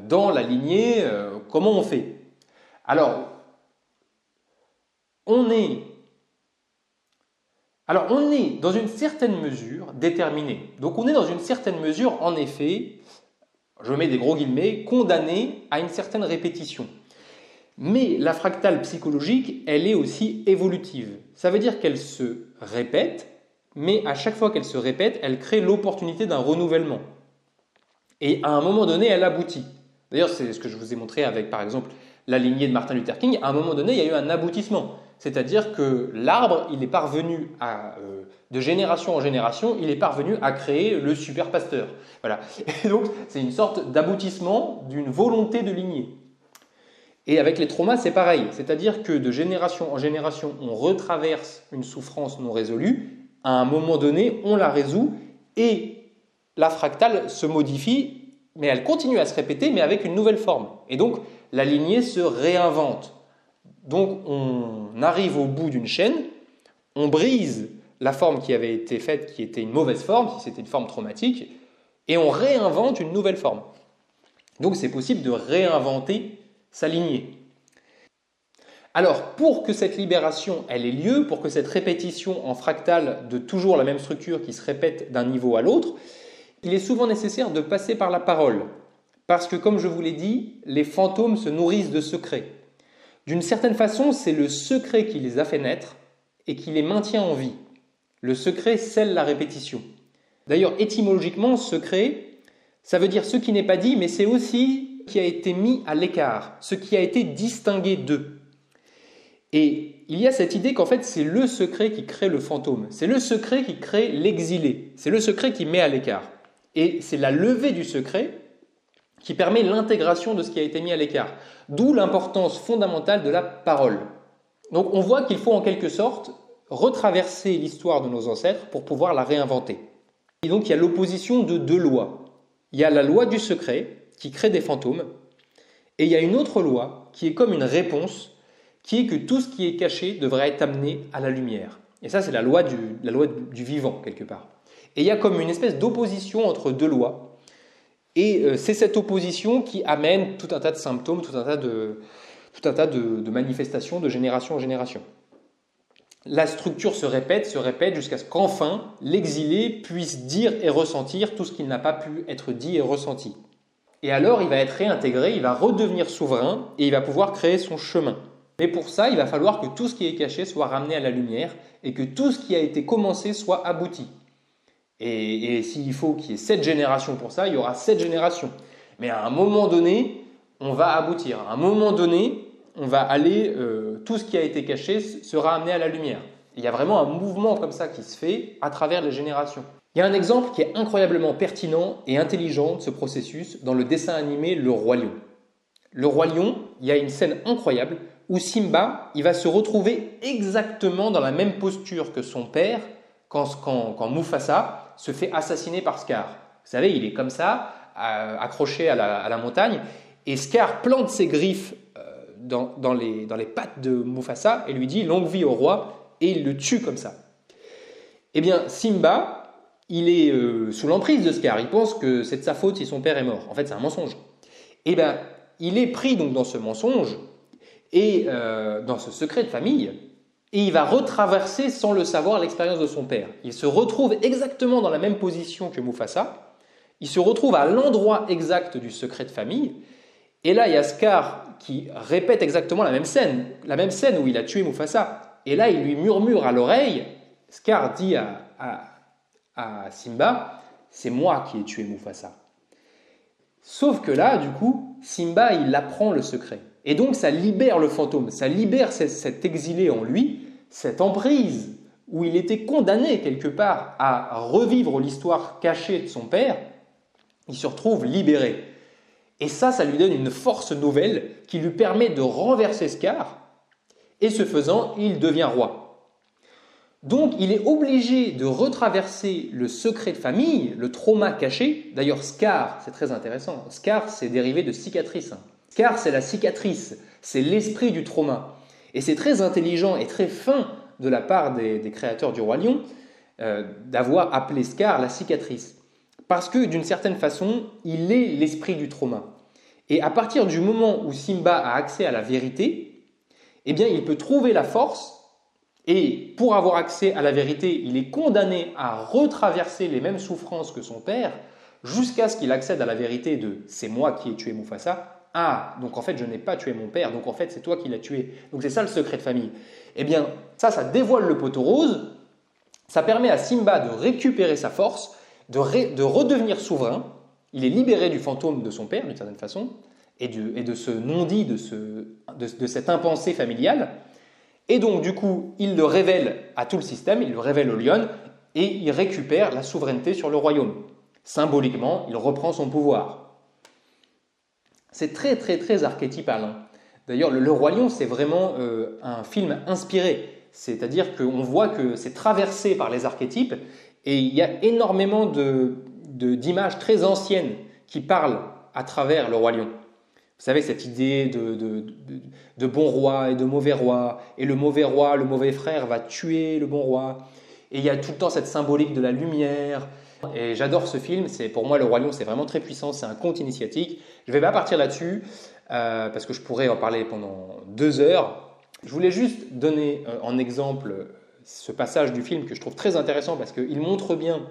Speaker 1: dans la lignée, comment on fait ? Alors, on est dans une certaine mesure déterminé. Donc on est dans une certaine mesure, en effet, je mets des gros guillemets, condamné à une certaine répétition. Mais la fractale psychologique, elle est aussi évolutive. Ça veut dire qu'elle se répète, mais à chaque fois qu'elle se répète, elle crée l'opportunité d'un renouvellement. Et à un moment donné, elle aboutit. D'ailleurs, c'est ce que je vous ai montré avec, par exemple, la lignée de Martin Luther King. À un moment donné, il y a eu un aboutissement. C'est-à-dire que l'arbre, il est parvenu de génération en génération, il est parvenu à créer le super pasteur. Voilà. Et donc, c'est une sorte d'aboutissement d'une volonté de lignée. Et avec les traumas, c'est pareil. C'est-à-dire que de génération en génération, on retraverse une souffrance non résolue. À un moment donné, on la résout et la fractale se modifie, mais elle continue à se répéter, mais avec une nouvelle forme. Et donc, la lignée se réinvente. Donc, on arrive au bout d'une chaîne, on brise la forme qui avait été faite, qui était une mauvaise forme, si c'était une forme traumatique, et on réinvente une nouvelle forme. Donc, c'est possible de réinventer sa lignée. Alors, pour que cette libération elle ait lieu, pour que cette répétition en fractal de toujours la même structure qui se répète d'un niveau à l'autre, il est souvent nécessaire de passer par la parole. Parce que, comme je vous l'ai dit, les fantômes se nourrissent de secrets. D'une certaine façon, c'est le secret qui les a fait naître et qui les maintient en vie. Le secret scelle la répétition. D'ailleurs, étymologiquement, secret, ça veut dire ce qui n'est pas dit, mais c'est aussi ce qui a été mis à l'écart, ce qui a été distingué d'eux. Et il y a cette idée qu'en fait, c'est le secret qui crée le fantôme. C'est le secret qui crée l'exilé. C'est le secret qui met à l'écart. Et c'est la levée du secret qui permet l'intégration de ce qui a été mis à l'écart. D'où l'importance fondamentale de la parole. Donc on voit qu'il faut en quelque sorte retraverser l'histoire de nos ancêtres pour pouvoir la réinventer. Et donc il y a l'opposition de deux lois. Il y a la loi du secret qui crée des fantômes, et il y a une autre loi qui est comme une réponse, qui est que tout ce qui est caché devrait être amené à la lumière. Et ça, c'est la loi du vivant, quelque part. Et il y a comme une espèce d'opposition entre deux lois, et c'est cette opposition qui amène tout un tas de symptômes, tout un tas de manifestations de génération en génération. La structure se répète jusqu'à ce qu'enfin l'exilé puisse dire et ressentir tout ce qui n'a pas pu être dit et ressenti. Et alors il va être réintégré, il va redevenir souverain et il va pouvoir créer son chemin. Mais pour ça, il va falloir que tout ce qui est caché soit ramené à la lumière et que tout ce qui a été commencé soit abouti. Et s'il faut qu'il y ait 7 générations pour ça, il y aura 7 générations. Mais à un moment donné, on va aboutir. À un moment donné, on va aller, tout ce qui a été caché sera amené à la lumière. Il y a vraiment un mouvement comme ça qui se fait à travers les générations. Il y a un exemple qui est incroyablement pertinent et intelligent de ce processus dans le dessin animé Le Roi Lion. Le Roi Lion, il y a une scène incroyable où Simba, il va se retrouver exactement dans la même posture que son père quand Mufasa se fait assassiner par Scar. Vous savez, il est comme ça, accroché à la montagne, et Scar plante ses griffes dans les pattes de Mufasa et lui dit « longue vie au roi » et il le tue comme ça. Eh bien, Simba, il est sous l'emprise de Scar, il pense que c'est de sa faute si son père est mort. En fait, c'est un mensonge. Eh bien, il est pris donc dans ce mensonge et dans ce secret de famille, et il va retraverser sans le savoir l'expérience de son père. Il se retrouve exactement dans la même position que Mufasa, il se retrouve à l'endroit exact du secret de famille, et là il y a Scar qui répète exactement la même scène où il a tué Mufasa, et là il lui murmure à l'oreille, Scar dit à Simba, c'est moi qui ai tué Mufasa. Sauf que là, du coup, Simba, il apprend le secret. Et donc, ça libère le fantôme, ça libère cet exilé en lui, cette emprise où il était condamné quelque part à revivre l'histoire cachée de son père, il se retrouve libéré. Et ça lui donne une force nouvelle qui lui permet de renverser Scar, et ce faisant, il devient roi. Donc, il est obligé de retraverser le secret de famille, le trauma caché. D'ailleurs, Scar, c'est très intéressant, Scar, c'est dérivé de cicatrice. Scar, c'est la cicatrice, c'est l'esprit du trauma. Et c'est très intelligent et très fin de la part des créateurs du Roi Lion d'avoir appelé Scar la cicatrice. Parce que d'une certaine façon, il est l'esprit du trauma. Et à partir du moment où Simba a accès à la vérité, eh bien, il peut trouver la force. Et pour avoir accès à la vérité, il est condamné à retraverser les mêmes souffrances que son père jusqu'à ce qu'il accède à la vérité de « c'est moi qui ai tué Mufasa ». Ah, donc en fait, je n'ai pas tué mon père, donc en fait, c'est toi qui l'as tué. Donc c'est ça le secret de famille. Eh bien, ça dévoile le poteau rose, ça permet à Simba de récupérer sa force, de redevenir souverain. Il est libéré du fantôme de son père, d'une certaine façon, et de ce non-dit, de cette impensée familiale. Et donc, du coup, il le révèle à tout le système, il le révèle au lion, et il récupère la souveraineté sur le royaume. Symboliquement, il reprend son pouvoir. C'est très, très, très archétypal. D'ailleurs, le Roi Lion, c'est vraiment un film inspiré. C'est-à-dire qu'on voit que c'est traversé par les archétypes, et il y a énormément d'images très anciennes qui parlent à travers le Roi Lion. Vous savez, cette idée de bon roi et de mauvais roi, et le mauvais roi, le mauvais frère va tuer le bon roi. Et il y a tout le temps cette symbolique de la lumière. Et j'adore ce film, pour moi le Roi Lion c'est vraiment très puissant, c'est un conte initiatique. Je ne vais pas partir là-dessus, parce que je pourrais en parler pendant 2 heures. Je voulais juste donner en exemple ce passage du film que je trouve très intéressant, parce qu'il montre bien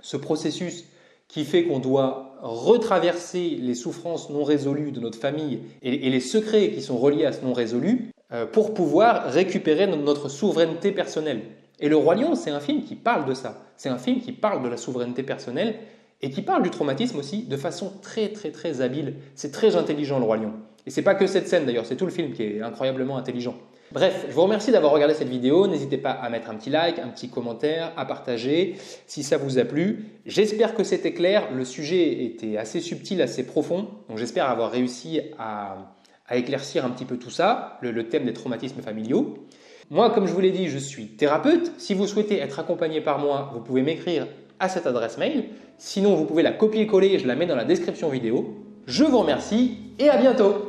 Speaker 1: ce processus qui fait qu'on doit retraverser les souffrances non résolues de notre famille et les secrets qui sont reliés à ce non résolu pour pouvoir récupérer notre souveraineté personnelle. Et Le Roi Lion, c'est un film qui parle de ça. C'est un film qui parle de la souveraineté personnelle et qui parle du traumatisme aussi de façon très habile. C'est très intelligent, Le Roi Lion. Et c'est pas que cette scène d'ailleurs, c'est tout le film qui est incroyablement intelligent. Bref, je vous remercie d'avoir regardé cette vidéo. N'hésitez pas à mettre un petit like, un petit commentaire, à partager si ça vous a plu. J'espère que c'était clair. Le sujet était assez subtil, assez profond. Donc j'espère avoir réussi à éclaircir un petit peu tout ça, le thème des traumatismes familiaux. Moi, comme je vous l'ai dit, je suis thérapeute. Si vous souhaitez être accompagné par moi, vous pouvez m'écrire à cette adresse mail. Sinon, vous pouvez la copier-coller, je la mets dans la description vidéo. Je vous remercie et à bientôt!